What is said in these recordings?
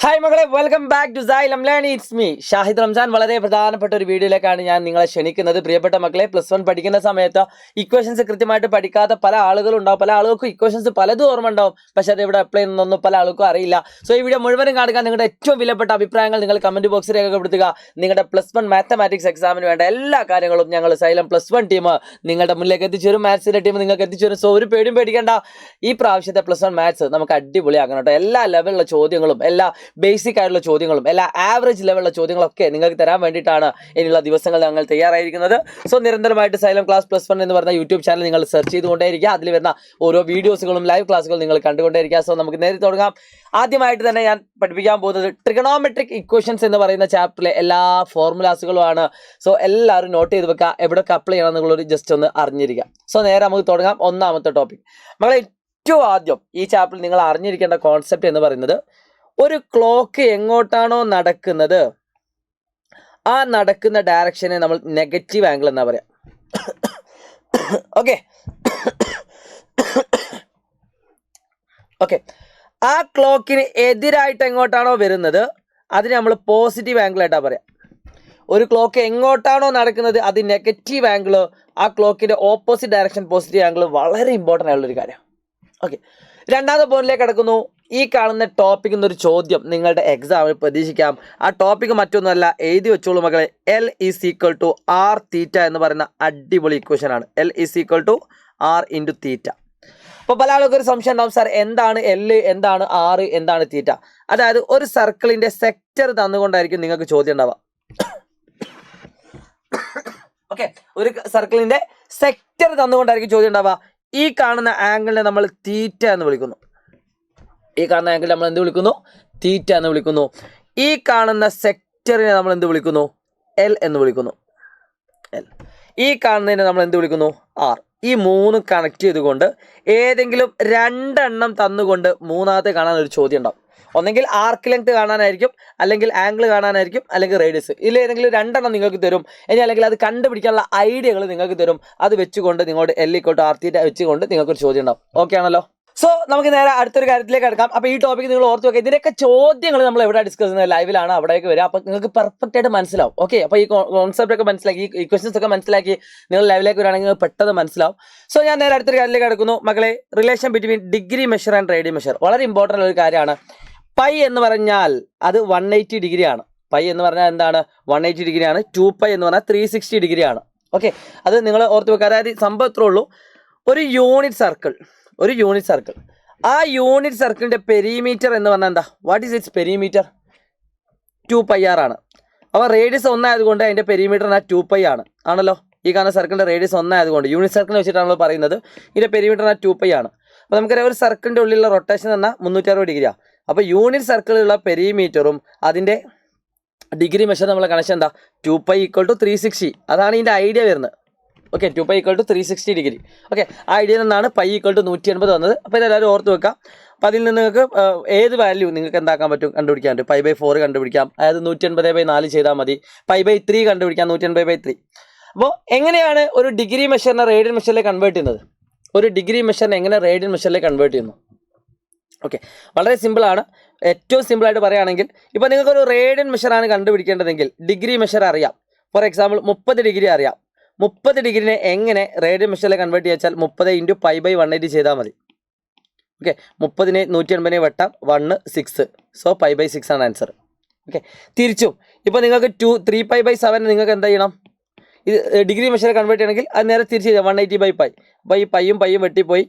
Hi മകളെ, welcome back to Xylem learning. It's me Shahid Ramzan. വളരെ പ്രധാനപ്പെട്ട ഒരു വീഡിയോയിലേക്കാണ് ഞാൻ നിങ്ങളെ ക്ഷണിക്കുന്നത്. പ്രിയപ്പെട്ട മക്കളെ, +1 പഠിക്കുന്ന സമയത്ത് ഇക്വേഷൻസ് കൃത്യമായിട്ട് പഠിക്കാത്ത പല ആളുകളുണ്ടാവും. പല ആളുകൾക്കും ഇക്വേഷൻസ് പലതും ഓർമ്മ ഉണ്ടാവും, പക്ഷേ അത് ഇവിടെ അപ്ലൈ ചെയ്യുന്നൊന്നും പല ആൾക്കും അറിയില്ല. സോ ഈ വീഡിയോ മുഴുവനും കാണുക. നിങ്ങളുടെ ഏറ്റവും വിലപ്പെട്ട അഭിപ്രായങ്ങൾ നിങ്ങൾ കമന്റ് ബോക്സിൽ രേഖപ്പെടുത്തുക. നിങ്ങളുടെ +1 മാത്തമാറ്റിക്സ് എക്സാമിന് വേണ്ട എല്ലാ കാര്യങ്ങളും ഞങ്ങൾ സൈലം +1 ടീം നിങ്ങളുടെ മുന്നിലേക്ക് എത്തിച്ചേരും. മാത്സിന്റെ ടീം നിങ്ങൾക്ക് എത്തിച്ചേരും. സോ ഒരു പേടിയും പേടിക്കേണ്ട. ഈ പ്രാവശ്യത്തെ +1 മാത്സ് നമുക്ക് അടിപൊളിയാക്കണം കേട്ടോ. എല്ലാ ലെവലിലുള്ള ചോദ്യങ്ങളും, എല്ലാ ബേസിക് ആയിട്ടുള്ള ചോദ്യങ്ങളും, എല്ലാ ആവറേജ് ലെവലുള്ള ചോദ്യങ്ങളൊക്കെ നിങ്ങൾക്ക് തരാൻ വേണ്ടിയിട്ടാണ് ഇനിയുള്ള ദിവസങ്ങൾ ഞങ്ങൾ തയ്യാറായിരിക്കുന്നത്. സോ നിരന്തരമായിട്ട് സൈലം ക്ലാസ് +1 എന്ന് പറഞ്ഞ യൂട്യൂബ് ചാനൽ നിങ്ങൾ സെർച്ച് ചെയ്തുകൊണ്ടേയിരിക്കുക. അതിൽ വരുന്ന ഓരോ വീഡിയോസുകളും ലൈവ് ക്ലാസ്സുകളും നിങ്ങൾ കണ്ടുകൊണ്ടേയിരിക്കുക. സോ നമുക്ക് നേരെ തുടങ്ങാം. ആദ്യമായിട്ട് തന്നെ ഞാൻ പഠിപ്പിക്കാൻ പോകുന്നത് ട്രിഗണോമെട്രിക് ഇക്വേഷൻസ് എന്ന് പറയുന്ന ചാപ്റ്ററിലെ എല്ലാ ഫോർമുലാസുകളുമാണ്. സോ എല്ലാവരും നോട്ട് ചെയ്ത് വെക്കുക, എവിടെയൊക്കെ അപ്ലൈ ചെയ്യണം എന്നുള്ളൊരു ജസ്റ്റ് ഒന്ന് അറിഞ്ഞിരിക്കുക. സോ നേരെ നമുക്ക് തുടങ്ങാം. ഒന്നാമത്തെ ടോപ്പിക്, നമ്മളെ ഏറ്റവും ആദ്യം ഈ ചാപ്റ്ററിൽ നിങ്ങൾ അറിഞ്ഞിരിക്കേണ്ട കോൺസെപ്റ്റ് എന്ന് പറയുന്നത്, ഒരു ക്ലോക്ക് എങ്ങോട്ടാണോ നടക്കുന്നത് ആ നടക്കുന്ന ഡയറക്ഷനെ നമ്മൾ നെഗറ്റീവ് ആംഗിൾ എന്നാ പറയാം. ഓക്കെ ഓക്കെ ആ ക്ലോക്കിന് എതിരായിട്ട് എങ്ങോട്ടാണോ വരുന്നത് അതിന് നമ്മൾ പോസിറ്റീവ് ആംഗിൾ ആയിട്ടാ പറയാം. ഒരു ക്ലോക്ക് എങ്ങോട്ടാണോ നടക്കുന്നത് അത് നെഗറ്റീവ് ആംഗിൾ, ആ ക്ലോക്കിന്റെ ഓപ്പോസിറ്റ് ഡയറക്ഷൻ പോസിറ്റീവ് ആംഗിൾ. വളരെ ഇമ്പോർട്ടൻ്റ് ആയിട്ടുള്ളൊരു കാര്യം. ഓക്കെ, രണ്ടാമത്തെ പോയിന്റിലേക്ക് കിടക്കുന്നു. ഈ കാണുന്ന ടോപ്പിക്കിൽ നിന്നൊരു ചോദ്യം നിങ്ങളുടെ എക്സാമിൽ പ്രതീക്ഷിക്കാം. ആ ടോപ്പിക്ക് മറ്റൊന്നുമല്ല, എഴുതി വെച്ചോളൂ മക്കളെ. L=r θ എന്ന് പറയുന്ന അടിപൊളി ഇക്വേഷൻ ആണ്. L=r × θ. അപ്പോൾ പല ആൾക്കും ഒരു സംശയം ഉണ്ടാവും, സാർ എന്താണ് L, എന്താണ് R, എന്താണ് θ? അതായത് ഒരു സർക്കിളിന്റെ സെക്ടർ തന്നുകൊണ്ടായിരിക്കും നിങ്ങൾക്ക് ചോദ്യം ഉണ്ടാവുക. ഓക്കെ, ഒരു സർക്കിളിന്റെ സെക്ടർ തന്നുകൊണ്ടായിരിക്കും ചോദ്യം ഉണ്ടാവുക. ഈ കാണുന്ന ആംഗിളിനെ നമ്മൾ θ എന്ന് വിളിക്കുന്നു. ഈ കാണുന്ന ആംഗിൾ നമ്മൾ എന്ത് വിളിക്കുന്നു? θ എന്ന് വിളിക്കുന്നു. ഈ കാണുന്ന സെക്ടറിനെ നമ്മൾ എന്ത് വിളിക്കുന്നു? L എന്ന് വിളിക്കുന്നു. L. ഈ കാണുന്നതിനെ നമ്മൾ എന്ത് വിളിക്കുന്നു? R. ഈ മൂന്ന് കണക്ട് ചെയ്തുകൊണ്ട് ഏതെങ്കിലും രണ്ടെണ്ണം തന്നുകൊണ്ട് മൂന്നാമത്തെ കാണാൻ ഒരു ചോദ്യം ഉണ്ടാവും. ഒന്നെങ്കിൽ ആർക്ക് ലെങ്ത് കാണാനായിരിക്കും, അല്ലെങ്കിൽ ആംഗിൾ കാണാനായിരിക്കും, അല്ലെങ്കിൽ റേഡിയസ്. ഇതിൽ ഏതെങ്കിലും രണ്ടെണ്ണം നിങ്ങൾക്ക് തരും. ഇനി അല്ലെങ്കിൽ അത് കണ്ടുപിടിക്കാനുള്ള ഐഡിയകൾ നിങ്ങൾക്ക് തരും. അത് വെച്ചുകൊണ്ട് നിങ്ങളുടെ L=r θ വെച്ചുകൊണ്ട് നിങ്ങൾക്കൊരു ചോദ്യം ഉണ്ടാവും. ഓക്കെ ആണല്ലോ? സോ നമുക്ക് നേരെ അടുത്തൊരു കാര്യത്തിലേക്ക് കിടക്കാം. അപ്പോൾ ഈ ടോപ്പിക്ക് നിങ്ങൾ ഓർത്ത് വെക്കുക. ഇതിൻ്റെയൊക്കെ ചോദ്യങ്ങൾ നമ്മൾ എവിടെ ഡിസ്കസ് ചെയ്യുന്നത്? ലൈവിലാണ്, അവിടേക്ക് വരിക. അപ്പോൾ നിങ്ങൾക്ക് പെർഫെക്റ്റ് ആയിട്ട് മനസ്സിലാവും. ഓക്കെ, അപ്പോൾ ഈ കോൺസെപ്റ്റ് ഒക്കെ മനസ്സിലാക്കി, ഈ ക്വസ്റ്റ്യൻസ് ഒക്കെ മനസ്സിലാക്കി നിങ്ങൾ ലൈവിലേക്ക് വരികയാണെങ്കിൽ പെട്ടെന്ന് മനസ്സിലാവും. സോ ഞാൻ നേരെ അടുത്തൊരു കാര്യത്തിലേക്ക് കിടക്കുന്നു മക്കളെ. Relation between degree measure and radian measure വളരെ ഇമ്പോർട്ടൻ്റ് ഒരു കാര്യമാണ്. പൈ എന്ന് പറഞ്ഞാൽ അത് 180 ഡിഗ്രിയാണ്. പൈ എന്ന് പറഞ്ഞാൽ എന്താണ്? 180 ഡിഗ്രിയാണ്. 2π എന്ന് പറഞ്ഞാൽ 360 ഡിഗ്രിയാണ്. ഓക്കെ, അത് നിങ്ങൾ ഓർത്ത് വെക്കുക. അതായത് സംഭവം ഇത്രേ ഉള്ളൂ. ഒരു യൂണിറ്റ് സർക്കിൾ, ആ യൂണിറ്റ് സർക്കിളിന്റെ പെരിമീറ്റർ എന്ന് പറഞ്ഞാൽ എന്താ? What is it's perimeter? 2πr ആണ്. അപ്പോൾ റേഡിയസ് 1 ആയതുകൊണ്ട് അതിന്റെ പെരിമീറ്റർ 2π ആണ്. ആണല്ലോ? ഈ കാണുന്ന സർക്കിളിന്റെ റേഡിയസ് 1 ആയതുകൊണ്ട് യൂണിറ്റ് സർക്കിൾ വെച്ചിട്ടാണല്ലോ പറയുന്നത്. ഇതിന്റെ പെരിമീറ്റർ 2π ആണ്. അപ്പോൾ നമുക്കറിയാം ഒരു സർക്കിളിന്റെ ഉള്ളിലുള്ള റൊട്ടേഷൻ എന്നാൽ 360 ഡിഗ്രിയാണ്. അപ്പോൾ യൂണിറ്റ് സർക്കിളിലുള്ള പെരിമീറ്ററും അതിന്റെ ഡിഗ്രി മെഷർ നമ്മളെ കണക്ഷൻ എന്താ? 2π = 360. അതാണ് ഇതിന്റെ ഐഡിയ വരുന്നത്. Okay, 2π = 360 degree. ഓക്കെ, ആ ഐഡിയയിൽ നിന്നാണ് π = 180 വന്നത്. അപ്പോൾ ഇതെല്ലാവരും ഓർത്ത് വെക്കാം. അപ്പോൾ അതിൽ നിന്ന് നിങ്ങൾക്ക് ഏത് വാല്യൂ നിങ്ങൾക്ക് എന്താക്കാൻ പറ്റും? കണ്ടുപിടിക്കാൻ പറ്റും. π/4 കണ്ടുപിടിക്കാം. അതായത് 180/4 ചെയ്താൽ മതി. π/3 കണ്ടുപിടിക്കാം. 180/3. അപ്പോൾ എങ്ങനെയാണ് ഒരു ഡിഗ്രി മെഷറിനെ റേഡിയൻ മെഷറിലേക്ക് കൺവേർട്ട് ചെയ്യുന്നത്? ഒരു ഡിഗ്രി മെഷറിനെ എങ്ങനെ റേഡിയൻ മെഷറിലേക്ക് കൺവേർട്ട് ചെയ്യുന്നു? ഓക്കെ, വളരെ സിമ്പിളാണ്. ഏറ്റവും സിമ്പിളായിട്ട് പറയുകയാണെങ്കിൽ, ഇപ്പോൾ നിങ്ങൾക്കൊരു റേഡിയൻ മെഷറാണ് കണ്ടുപിടിക്കേണ്ടതെങ്കിൽ ഡിഗ്രി മെഷർ അറിയാം. ഫോർ എക്സാമ്പിൾ 30 ഡിഗ്രി അറിയാം. 30 ഡിഗ്രിനെ എങ്ങനെ റേഡിയൻ മെഷറിലേക്ക് കൺവേർട്ട് ചെയ്യാച്ചാൽ 30 × π/180 ചെയ്താൽ മതി. ഓക്കെ, 30നെ 180നെ വെട്ടാം. 1 6. സോ π/6 ആണ് ആൻസർ. ഓക്കെ, തിരിച്ചും ഇപ്പോൾ നിങ്ങൾക്ക് 3π/7 നിങ്ങൾക്ക് എന്താ ചെയ്യണം? ഇത് ഡിഗ്രി മെഷർ കൺവേർട്ട് ചെയ്യണമെങ്കിൽ അത് നേരെ തിരിച്ച് ചെയ്യാം. 180/π. അപ്പോൾ ഈ പയ്യും വെട്ടിപ്പോയി.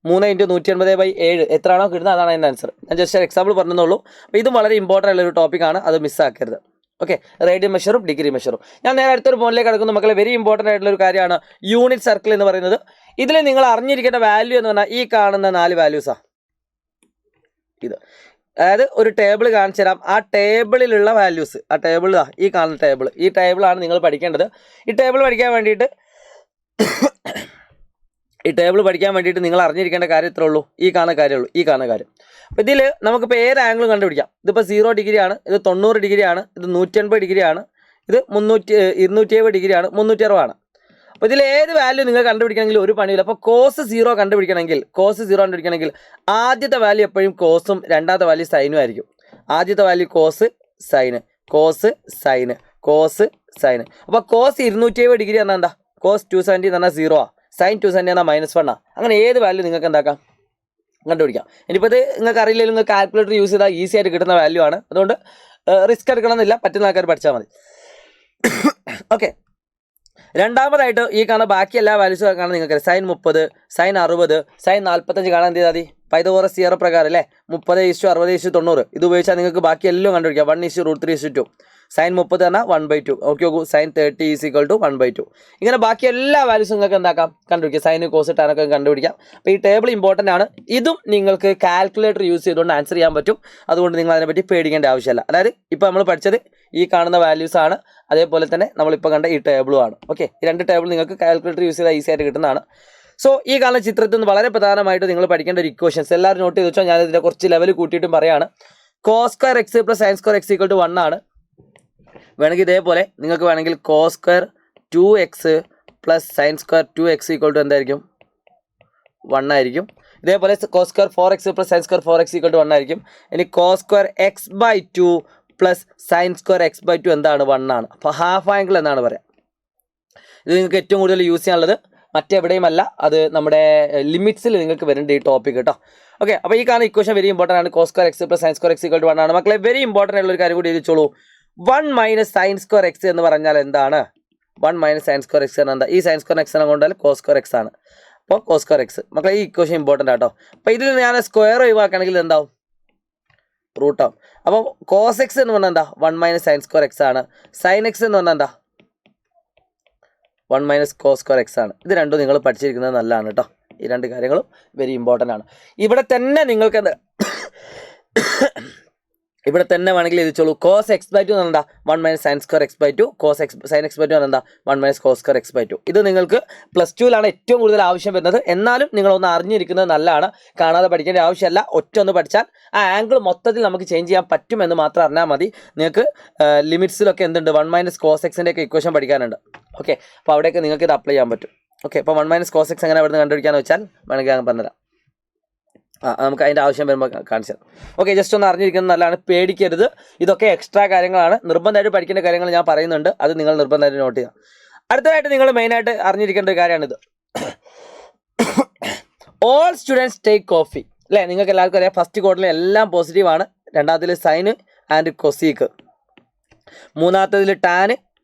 3 × 180/7 എത്രയാണോ കിട്ടുന്നത് അതാണ് അതിൻ്റെ ആൻസർ. ഞാൻ ജസ്റ്റ് എക്സാമ്പിൾ പറഞ്ഞെന്നുള്ളൂ. അപ്പോൾ ഇതും വളരെ ഇമ്പോർട്ടൻ്റ് ആയിട്ടുള്ള ഒരു ടോപ്പിക്കാണ്, അത് മിസ്സാക്കരുത്. ഓക്കെ, റേഡിയൻ മെഷറും ഡിഗ്രി മെഷറും. ഞാൻ നേരെ അടുത്തൊരു പോയിന്റിലേക്ക് കിടക്കുന്നു മക്കളെ. വെരി ഇമ്പോർട്ടൻ്റ് ആയിട്ടുള്ള ഒരു കാര്യമാണ് യൂണിറ്റ് സർക്കിൾ എന്ന് പറയുന്നത്. ഇതിൽ നിങ്ങൾ അറിഞ്ഞിരിക്കേണ്ട വാല്യൂ എന്ന് പറഞ്ഞാൽ ഈ കാണുന്ന 4 വാല്യൂസാണ്. ഇത് അതായത് ഒരു ടേബിൾ കാണിച്ചു തരാം. ആ ടേബിളിലുള്ള വാല്യൂസ്, ആ ടേബിൾ ഈ കാണുന്ന ടേബിൾ, ഈ ടേബിളാണ് നിങ്ങൾ പഠിക്കേണ്ടത്. ഈ ടേബിൾ പഠിക്കാൻ വേണ്ടിയിട്ട് നിങ്ങൾ അറിഞ്ഞിരിക്കേണ്ട കാര്യം ഇത്രേ ഉള്ളൂ. ഈ കാണുന്ന കാര്യം. അപ്പോൾ ഇതിൽ നമുക്കിപ്പോൾ ഏത് ആംഗിളും കണ്ടുപിടിക്കാം. ഇതിപ്പോൾ 0 ഡിഗ്രിയാണ്, ഇത് 90 ഡിഗ്രിയാണ്, ഇത് 180 ഡിഗ്രിയാണ്, ഇത് 270 ഡിഗ്രിയാണ്, 360 ആണ്. അപ്പോൾ ഇതിൽ ഏത് വാല്യൂ നിങ്ങൾ കണ്ടുപിടിക്കണമെങ്കിൽ ഒരു പണിയില്ല. അപ്പോൾ കോസ് 0 കണ്ടുപിടിക്കണമെങ്കിൽ ആദ്യത്തെ വാല്യൂ എപ്പോഴും കോസും രണ്ടാമത്തെ വാല്യൂ സൈനും ആയിരിക്കും. ആദ്യത്തെ value cos sine, cos sine, cos sine. അപ്പോൾ കോസ് 270 ഡിഗ്രി എന്നാൽ എന്താ, കോസ് 270 എന്ന് പറഞ്ഞാൽ 0 സൈൻ 270 എന്നാൽ -1 അങ്ങനെ ഏത് വാല്യൂ നിങ്ങൾക്ക് എന്താക്കാം കണ്ടുപിടിക്കാം. ഇനിയിപ്പോൾ ഇത് നിങ്ങൾക്ക് അറിയില്ലെങ്കിൽ നിങ്ങൾ കാൽക്കുലേറ്റർ യൂസ് ചെയ്താൽ ഈസി ആയിട്ട് കിട്ടുന്ന വാല്യൂ ആണ്. അതുകൊണ്ട് റിസ്ക് എടുക്കണമെന്നില്ല, പറ്റുന്ന ആൾക്കാർ പഠിച്ചാൽ മതി. ഓക്കെ, രണ്ടാമതായിട്ട് ഈ കാണുന്ന ബാക്കി എല്ലാ വാല്യൂസും കാണാൻ നിങ്ങൾക്ക് സൈൻ 30, സൈൻ 60, സൈൻ 45 കാണാൻ എന്ത് ചെയ്താൽ മതി, പൈതഗോറസ് തിയറം പ്രകാരം അല്ലേ 30:60:90 ഇത് ഉപയോഗിച്ചാൽ നിങ്ങൾക്ക് ബാക്കി എല്ലാം കണ്ടുപിടിക്കാം. 1:√3:2 സൈൻ 30 പറഞ്ഞാൽ 1/2. ഓക്കെ നോക്കൂ, സൈൻ 30 = 1/2. ഇങ്ങനെ ബാക്കി എല്ലാ വാല്യൂസും നിങ്ങൾക്ക് എന്താക്കാം കണ്ടുപിടിക്കാം. സൈൻ കോസ് ടാനൊക്കെ കണ്ടുപിടിക്കാം. അപ്പോൾ ഈ ടേബിൾ ഇമ്പോർട്ടൻ്റ് ആണ്. ഇതും നിങ്ങൾക്ക് കാൽക്കുലേറ്റർ യൂസ് ചെയ്തുകൊണ്ട് ആൻസർ ചെയ്യാൻ പറ്റും. അതുകൊണ്ട് നിങ്ങൾ അതിനെപ്പറ്റി പേടിക്കേണ്ട ആവശ്യമില്ല. അതായത് ഇപ്പോൾ നമ്മൾ പഠിച്ചത് ഈ കാണുന്ന വാല്യൂസ് ആണ്, അതേപോലെ തന്നെ നമ്മളിപ്പോൾ കണ്ട ഈ ടേബിളും ആണ്. ഓക്കെ, ഈ രണ്ട് ടേബിൾ നിങ്ങൾക്ക് കാൽക്കുലേറ്റർ യൂസ് ചെയ്താൽ ഈസി ആയിട്ട് കിട്ടുന്നതാണ്. സോ ഈ കാണുന്ന ചിത്രത്തിൽ നിന്ന് വളരെ പ്രധാനമായിട്ട് നിങ്ങൾ പഠിക്കേണ്ട ഒരു ഇക്വേഷൻസ് എല്ലാവരും നോട്ട് ചെയ്ത് വെച്ചാൽ ഞാനിതിൻ്റെ കുറച്ച് ലെവൽ കൂട്ടിയിട്ടും പറയാണ്. cos square x + sin square x = 1 ആണ്. വേണമെങ്കിൽ ഇതേപോലെ നിങ്ങൾക്ക് വേണമെങ്കിൽ cos square 2x + sin square 2x = എന്തായിരിക്കും 1 ആയിരിക്കും. ഇതേപോലെ cos square 4x + sin square 4x = 1 ആയിരിക്കും. ഇനി cos square x/2 + sin square x/2 എന്താണ് 1 ആണ്. അപ്പോൾ ഹാഫ് ആംഗിൾ എന്നാണ് പറയാം. ഇത് നിങ്ങൾക്ക് ഏറ്റവും കൂടുതൽ യൂസ് ചെയ്യാനുള്ളത് മറ്റെവിടെയുമല്ല, അത് നമ്മുടെ ലിമിറ്റ്സിൽ നിങ്ങൾക്ക് വരേണ്ട ഈ ടോപ്പിക് കേട്ടോ. ഓക്കെ, അപ്പോൾ ഈ കാണുന്ന ഇക്വേഷൻ വെരി ഇമ്പോർട്ടൻ്റ് ആണ്. cos square x + sin square x = 1 ആണ്. മക്കളെ വെരി ഇമ്പോർട്ടൻ്റ് ആയിട്ടുള്ള ഒരു കാര്യം കൂടി എഴുതിച്ചോളൂ. 1 - sin square x എന്ന് പറഞ്ഞാൽ എന്താണ്? 1 - sin square x എന്താ? ഈ sin square x കൊണ്ടാൽ cos square x ആണ്. അപ്പോൾ cos square x മക്കളെ ഈ ഇക്വേഷൻ ഇമ്പോർട്ടൻ്റ് ആട്ടോ. അപ്പോൾ ഇതിൽ ഞാൻ സ്ക്വയർ ഒഴിവാക്കുകയാണെങ്കിൽ എന്താവും? റൂട്ട് ആവും. അപ്പോൾ cos x എന്ന് പറഞ്ഞാൽ എന്താ? 1 - sin square x ആണ്. sin x എന്ന് പറഞ്ഞാൽ എന്താ? 1 - cos square x ആണ്. ഇത് രണ്ടും നിങ്ങൾ പഠിച്ചിരിക്കുന്നത് നല്ലതാണ് കേട്ടോ. ഈ രണ്ട് കാര്യങ്ങളും വെരി ഇമ്പോർട്ടൻ്റ് ആണ്. ഇവിടെ തന്നെ നിങ്ങൾക്ക് എന്താ ഇവിടെ തന്നെ വേണമെങ്കിൽ എഴുതിച്ചോളൂ. cos x/2 എന്ന് എന്താ? 1 - sin square x/2. sin x/2 എന്താ? 1 - cos square x/2. ഇത് നിങ്ങൾക്ക് +2ലാണ് ഏറ്റവും കൂടുതൽ ആവശ്യം വരുന്നത്. എന്നാലും നിങ്ങളൊന്ന് അറിഞ്ഞിരിക്കുന്നത് നല്ലതാണ്. കാണാതെ പഠിക്കേണ്ട ആവശ്യമല്ല. ഒറ്റ ഒന്ന് പഠിച്ചാൽ ആ ആംഗിൾ മൊത്തത്തിൽ നമുക്ക് ചേഞ്ച് ചെയ്യാൻ പറ്റുമെന്ന് മാത്രം അറിഞ്ഞാൽ മതി. നിങ്ങൾക്ക് ലിമിറ്റ്സിലൊക്കെ എന്തുണ്ട്? 1 - cos x ഒക്കെ ഇക്വേഷൻ പഠിക്കാനുണ്ട്. ഓക്കെ, അപ്പോൾ അവിടെയൊക്കെ നിങ്ങൾക്ക് ഇത് അപ്ലൈ ചെയ്യാൻ പറ്റും. ഓക്കെ, അപ്പോൾ 1 - cos x എങ്ങനെ അവിടെ നിന്ന് കണ്ടുപിടിക്കാന്ന് വെച്ചാൽ വേണമെങ്കിൽ ഞാൻ പറഞ്ഞുതരാം. നമുക്ക് അതിൻ്റെ ആവശ്യം വരുമ്പോൾ കാണിച്ചു തരാം. ഓക്കെ, ജസ്റ്റ് ഒന്ന് അറിഞ്ഞിരിക്കുന്നത് നല്ലതാണ്. പേടിക്കരുത്. ഇതൊക്കെ എക്സ്ട്രാ കാര്യങ്ങളാണ്. നിർബന്ധമായിട്ട് പഠിക്കേണ്ട കാര്യങ്ങൾ ഞാൻ പറയുന്നുണ്ട്. അത് നിങ്ങൾ നിർബന്ധമായിട്ട് നോട്ട് ചെയ്യുക. അടുത്തതായിട്ട് നിങ്ങൾ മെയിനായിട്ട് അറിഞ്ഞിരിക്കേണ്ട ഒരു കാര്യമാണിത്. ഓൾ സ്റ്റുഡൻസ് ടേക്ക് കോഫി അല്ലേ? നിങ്ങൾക്ക് എല്ലാവർക്കും അറിയാം. ഫസ്റ്റ് ക്വാർട്ടറിൽ എല്ലാം പോസിറ്റീവാണ്. രണ്ടാമത്തിൽ സൈന് ആൻഡ് കൊസീക്ക്, മൂന്നാമത്തതിൽ ടാന്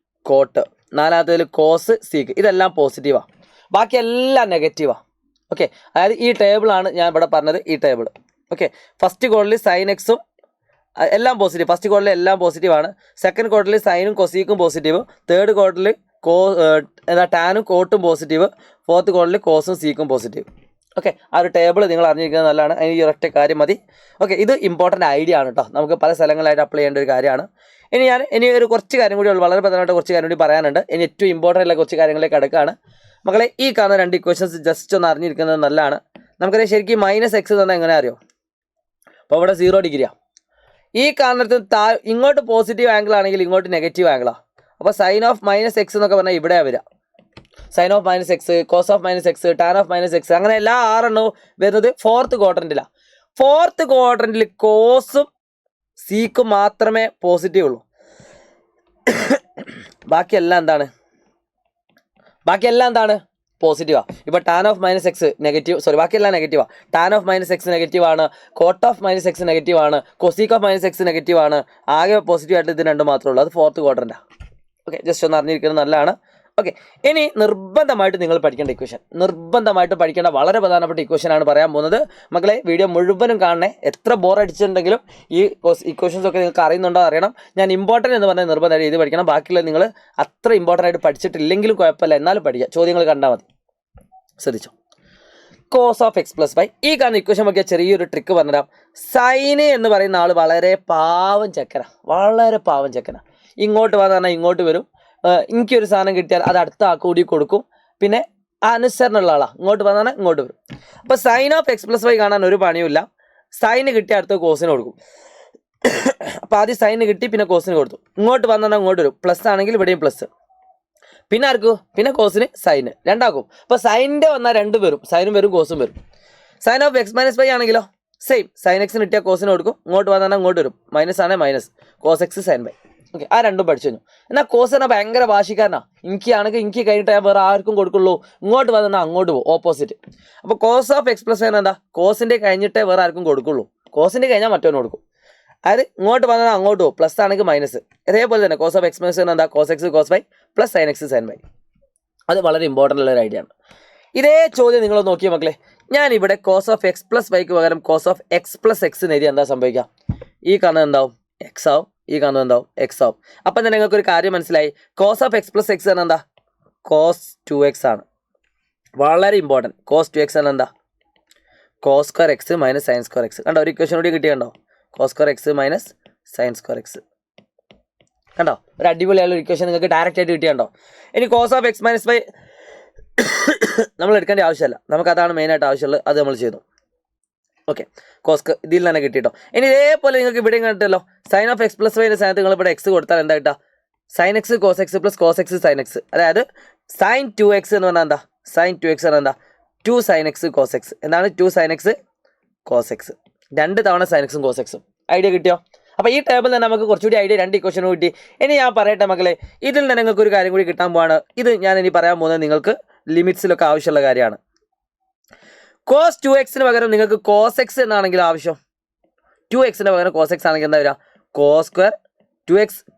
കോട്ട്, നാലാമത്തതിൽ കോസ് സീക്ക്. ഇതെല്ലാം പോസിറ്റീവാണ്. ബാക്കി എല്ലാം നെഗറ്റീവാണ്. ഓക്കെ, അതായത് ഈ ടേബിളാണ് ഞാൻ ഇവിടെ പറഞ്ഞത്. ഈ ടേബിൾ ഓക്കെ, ഫസ്റ്റ് ക്വാർട്ടറിൽ സൈൻ എക്സും എല്ലാം പോസിറ്റീവ്. ഫസ്റ്റ് ക്വാർട്ടറിൽ എല്ലാം പോസിറ്റീവാണ്. സെക്കൻഡ് ക്വാർട്ടറിൽ സൈനും കൊസീക്കും പോസിറ്റീവ്. തേർഡ് ക്വാർട്ടറിൽ ടാനും കോട്ടും പോസിറ്റീവ്. ഫോർത്ത് ക്വാർട്ടറിൽ കോസും സീക്കും പോസിറ്റീവ്. ഓക്കെ, ആ ഒരു ടേബിൾ നിങ്ങൾ അറിഞ്ഞിരിക്കുന്നത് നല്ലതാണ്. അതിന് ഈ ഒരൊറ്റ കാര്യം മതി. ഓക്കെ, ഇത് ഇമ്പോർട്ടൻ്റ് ഐഡിയ ആണ് കേട്ടോ. നമുക്ക് പല സ്ഥലങ്ങളായിട്ട് അപ്ലൈ ചെയ്യേണ്ട ഒരു കാര്യമാണ്. ഇനി ഒരു കുറച്ച് കാര്യം കൂടി വളരെ പ്രധാനമായിട്ട് കുറച്ച് കാര്യം കൂടി പറയാനുണ്ട്. ഇനി ഏറ്റവും ഇമ്പോർട്ടൻ്റ് ആയിട്ടുള്ള കുറച്ച് കാര്യങ്ങളിലേക്ക് അടുക്കുകയാണ്. മക്കളെ ഈ കാണുന്ന രണ്ട് ഇക്വേഷൻസ് ജസ്റ്റ് ഒന്ന് അറിഞ്ഞിരിക്കുന്നത് നല്ലതാണ്. നമുക്കറിയാം ശരിക്കും -x എന്ന് പറഞ്ഞാൽ എങ്ങനെ അറിയോ? അപ്പോൾ ഇവിടെ 0 ഡിഗ്രിയാണ്. ഈ കാണുന്നത് ഇങ്ങോട്ട് പോസിറ്റീവ് ആംഗിൾ ആണെങ്കിൽ ഇങ്ങോട്ട് നെഗറ്റീവ് ആംഗിളാണ്. അപ്പോൾ സൈൻ ഓഫ് -x എന്നൊക്കെ പറഞ്ഞാൽ ഇവിടെയാണ് വരിക. Sine of -x, cos of -x, tan of -x അങ്ങനെ എല്ലാ 6 എണ്ണവും വരുന്നത് ഫോർത്ത് ക്വാഡ്രൻറ്റിലാണ്. ഫോർത്ത് ക്വാഡ്രൻറ്റിൽ കോസും സീക്കും മാത്രമേ പോസിറ്റീവ് ഉള്ളൂ. ബാക്കിയെല്ലാം എന്താണ്? പോസിറ്റീവാണ്. ഇപ്പോൾ ടാൻ ഓഫ് -x നെഗറ്റീവ്, ബാക്കിയെല്ലാം നെഗറ്റീവാണ്. ടാൻ ഓഫ് -x നെഗറ്റീവാണ്, കോട്ട് ഓഫ് -x നെഗറ്റീവാണ്, കൊസീക്ക് ഓഫ് -x നെഗറ്റീവാണ്. ആകെ പോസിറ്റീവായിട്ട് ഇത് രണ്ടും മാത്രമേ ഉള്ളൂ. അത് ഫോർത്ത് ക്വാഡ്രൻറ്റാണ്. ഓക്കെ, ജസ്റ്റ് ഒന്ന് അറിഞ്ഞിരിക്കുന്നത് നല്ലതാണ്. ഓക്കെ, ഇനി നിർബന്ധമായിട്ട് നിങ്ങൾ പഠിക്കേണ്ട ഇക്വേഷൻ, നിർബന്ധമായിട്ട് പഠിക്കേണ്ട വളരെ പ്രധാനപ്പെട്ട ഇക്വേഷനാണ് പറയാൻ പോകുന്നത്. മക്കളെ വീഡിയോ മുഴുവനും കാണണേ. എത്ര ബോർ അടിച്ചിട്ടുണ്ടെങ്കിലും ഈ ഇക്വേഷൻസ് ഒക്കെ നിങ്ങൾക്ക് അറിയുന്നുണ്ടോ അറിയണം. ഞാൻ ഇമ്പോർട്ടൻ്റ് എന്ന് പറഞ്ഞാൽ നിർബന്ധമായിട്ട് ഇത് പഠിക്കണം. ബാക്കിയുള്ള നിങ്ങൾ അത്ര ഇമ്പോർട്ടൻ്റ് ആയിട്ട് പഠിച്ചിട്ടില്ലെങ്കിലും കുഴപ്പമില്ല, എന്നാലും പഠിക്കുക. ചോദ്യങ്ങൾ കണ്ടാൽ മതി. ശ്രദ്ധിച്ചോ. cos of x + y ഈ കാണുന്ന ഇക്വേഷൻ നോക്കിയാൽ ചെറിയൊരു ട്രിക്ക് പറഞ്ഞുതരാം. സൈന് എന്ന് പറയുന്ന ആൾ വളരെ പാവം ചെക്കന. ഇങ്ങോട്ട് വന്നാൽ ഇങ്ങോട്ട് വരും. എനിക്കൊരു സാധനം കിട്ടിയാൽ അത് അടുത്ത ആൾക്ക് കൂടി കൊടുക്കും. പിന്നെ അനുസരണമുള്ള ആളാണ്. ഇങ്ങോട്ട് വന്നാൽ ഇങ്ങോട്ട് വരും. അപ്പോൾ സൈൻ ഓഫ് x + y കാണാൻ ഒരു പണിയുമില്ല. സൈന് കിട്ടിയ അടുത്ത കോസിന് കൊടുക്കും. അപ്പോൾ ആദ്യം സൈന് കിട്ടി, പിന്നെ കോസിന് കൊടുത്തു. ഇങ്ങോട്ട് വന്നാൽ ഇങ്ങോട്ട് വരും. പ്ലസ് ആണെങ്കിൽ ഇവിടെയും പ്ലസ്. പിന്നെ ആർക്കും? പിന്നെ കോസിന് സൈന്, രണ്ടാക്കും. അപ്പോൾ സൈനിൻ്റെ വന്നാൽ 2 വരും. സൈനും വരും, കോസും വരും. സൈൻ ഓഫ് x - y ആണെങ്കിലോ സെയിം സൈൻ എക്സിന് കിട്ടിയാൽ കോസിന് കൊടുക്കും, ഇങ്ങോട്ട് വന്നാൽ അങ്ങോട്ട് വരും, മൈനസ് ആണെങ്കിൽ minus, cos x sine by. Okay, ആ രണ്ടും പഠിച്ചു കഴിഞ്ഞു. എന്നാൽ കോസ് എന്നാൽ ഭയങ്കര ഭാഷിക്കാരനാ, എനിക്കാണെങ്കിൽ എനിക്ക് കഴിഞ്ഞിട്ട് ഞാൻ വേറെ ആർക്കും കൊടുക്കുള്ളൂ, ഇങ്ങോട്ട് വന്നാൽ അങ്ങോട്ട് പോകും, ഓപ്പോസിറ്റ്. അപ്പോൾ cos of x plus y എന്താ, കോസിൻ്റെ കഴിഞ്ഞിട്ടേ വേറെ ആർക്കും കൊടുക്കുള്ളൂ, കോസിൻ്റെ കഴിഞ്ഞാൽ മറ്റവന് കൊടുക്കും. അതായത് ഇങ്ങോട്ട് വന്നാൽ അങ്ങോട്ട് പോകും, പ്ലസ് ആണെങ്കിൽ മൈനസ്. അതേപോലെ തന്നെ cos of x plus y എന്താ, cos x cos y plus sine x sine by. അത് വളരെ ഇമ്പോർട്ടൻ്റ് ഉള്ള ഒരു ഐഡിയ ആണ്. ഇതേ ചോദ്യം നിങ്ങൾ നോക്കിയ മക്കളെ, ഞാനിവിടെ കോസ് ഓഫ് എക്സ് പ്ലസ് വൈക്ക് പകരം cos of x plus x എഴുതി എന്താ സംഭവിക്കുക, ഈ കാണുന്നത് എന്താവും, എക്സ് ആവും, ഈ കാണുന്നത് എന്താവും, എക്സ് ആവും. അപ്പം തന്നെ നിങ്ങൾക്കൊരു കാര്യം മനസ്സിലായി, cos of x plus x എന്താ, കോസ് 2x ആണ്. വളരെ ഇമ്പോർട്ടൻറ്റ്, കോസ് 2x എന്താ, cos square x minus sine square x. കണ്ടോ, ഒരു ഇക്വേഷൻ കൂടി കിട്ടിയുണ്ടോ, cos square x minus sine square x. കണ്ടോ, ഒരു അടിപൊളിയായുള്ള ഇക്വേഷൻ നിങ്ങൾക്ക് ഡയറക്റ്റ് ആയിട്ട് കിട്ടിയുണ്ടോ. ഇനി cos of x minus y നമ്മൾ എടുക്കേണ്ട ആവശ്യമില്ല, നമുക്കതാണ് മെയിനായിട്ട് ആവശ്യമുള്ളത്, അത് നമ്മൾ ചെയ്തു. ഓക്കെ, കോസ്ക്ക് ഇതിൽ തന്നെ കിട്ടിയിട്ടോ. ഇനി ഇതേപോലെ നിങ്ങൾക്ക് ഇവിടെ കിട്ടുമല്ലോ, സൈൻ ഓഫ് എക്സ് പ്ലസ് വൈൻ്റെ സ്ഥാനത്ത് നിങ്ങൾ ഇവിടെ എക്സ് കൊടുത്താൽ എന്താ കിട്ടുക, sine x cos x plus cos x sine x. അതായത് സൈൻ 2x എന്ന് പറഞ്ഞാൽ എന്താ, സൈൻ 2x എന്ന് പറഞ്ഞാൽ എന്താ, 2 സൈൻ എക്സ് കോസ് എക്സ്. എന്താണ് 2 സൈൻ എക്സ് കോസ് എക്സ്, 2 തവണ സൈൻ എക്സും കോസ് എക്സും. ഐഡിയ കിട്ടിയോ? അപ്പോൾ ഈ ടേബിളിൽ തന്നെ നമുക്ക് കുറച്ചുകൂടി ഐഡിയ, 2 ഇക്വേഷനും കിട്ടി. ഇനി ഞാൻ പറയട്ടെ മക്കളെ, ഇതിൽ നിന്ന് നിങ്ങൾക്ക് ഒരു കാര്യം കൂടി കിട്ടാൻ പോവാണ്. ഇത് ഞാൻ ഇനി പറയാൻ പോകുന്നത് നിങ്ങൾക്ക് ലിമിറ്റ്സിലൊക്കെ ആവശ്യമുള്ള കാര്യമാണ്. കോസ് 2x പകരം നിങ്ങൾക്ക് കോസ് എക്സ് എന്നാണെങ്കിൽ ആവശ്യം, 2x പകരം കോസ് എക്സ് ആണെങ്കിൽ എന്താ വരിക, കോസ് സ്ക്വയർ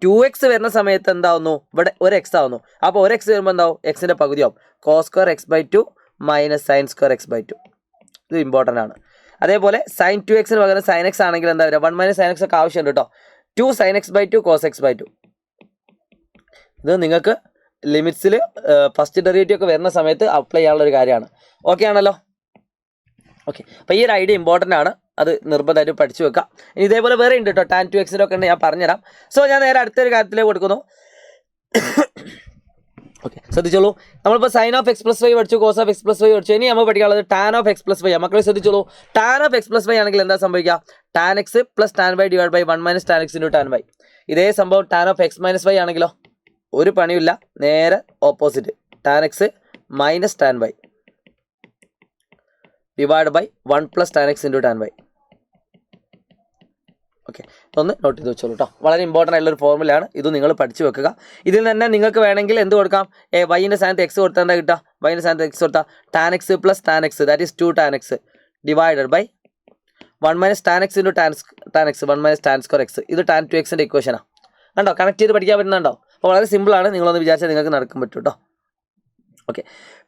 2x വരുന്ന സമയത്ത് എന്താവുന്നു, ഇവിടെ ഒരു എക്സ് ആവുന്നു. അപ്പോൾ ഒരു എക്സ് വരുമ്പോൾ എന്താവും, എക്സിൻ്റെ പകുതിയാവും, cos square x by 2 minus sine square x by 2. ഇത് ഇമ്പോർട്ടൻ്റ് ആണ്. അതേപോലെ സൈൻ 2x പകരം സൈൻ എക്സ് ആണെങ്കിൽ എന്താ വരിക, 1 മൈനസ് സൈൻ എക്സ് ഒക്കെ ആവശ്യമുണ്ട് കേട്ടോ, 2 sine x by 2 cos x by 2. ഇത് നിങ്ങൾക്ക് ലിമിറ്റ്സിൽ ഫസ്റ്റ് ഡെറിവേറ്റീവ് ഒക്കെ വരുന്ന സമയത്ത് അപ്ലൈ ചെയ്യാനുള്ളൊരു കാര്യമാണ്. ഓക്കെ ആണല്ലോ? ഓക്കെ, അപ്പോൾ ഈ ഒരു ഐഡിയ ഇമ്പോർട്ടൻ്റ് ആണ്, അത് നിർബന്ധമായിട്ട് പഠിച്ചു വെക്കാം. ഇനി ഇതേപോലെ വേറെ ഉണ്ട് കേട്ടോ, tan 2x ഒക്കെ ഉണ്ട്, ഞാൻ പറഞ്ഞുതരാം. സോ ഞാൻ നേരെ അടുത്തൊരു കാര്യത്തിലേക്ക് കൊടുക്കുന്നു. ഓക്കെ, ശ്രദ്ധിച്ചോളൂ, നമ്മളിപ്പോൾ sine of x plus y പഠിച്ചു, cos of x plus y പഠിച്ചു. ഇനി നമ്മൾ പഠിക്കാനുള്ളത് tan of x plus y. മക്കളെ ശ്രദ്ധിച്ചോളൂ, tan of x plus y ആണെങ്കിൽ എന്താ സംഭവിക്കുക, tan x plus tan y divide by 1 minus tan x into tan y. ഇതേ സംഭവം tan of x minus y ആണെങ്കിലോ, ഒരു പണിയില്ല, നേരെ opposite, tan x minus tan y divide by 1 plus tan x into tan y. Okay, ഒന്ന് note ചെയ്ത് വെച്ചോളൂ കേട്ടോ, വളരെ ഇമ്പോർട്ടൻ്റ് ആയിട്ടുള്ളൊരു ഫോർമുലയാണ്, ഇത് നിങ്ങൾ പഠിച്ചു വെക്കുക. ഇതിൽ തന്നെ നിങ്ങൾക്ക് വേണമെങ്കിൽ എന്ത് കൊടുക്കാം, വൈൻ്റെ സ്ഥാനത്ത് എക്സ് കൊടുത്താൽ എന്താ കിട്ടുക, വൈൻ്റെ സ്ഥാനത്ത് എക്സ് കൊടുത്താൽ tan x plus tan x, that is 2 tan x divided by 1 minus tan x into tan x 1 minus tan square x. ഇത് ടാൻ 2x ഇക്വേഷനാണ്. കണ്ടോ, കണക്ട് ചെയ്ത് പഠിക്കാൻ പറ്റുന്നുണ്ടോ? അപ്പോൾ വളരെ സിമ്പിളാണ്, നിങ്ങളൊന്ന് വിചാരിച്ചാൽ നിങ്ങൾക്ക് നടക്കാൻ പറ്റും കേട്ടോ. ഓക്കെ,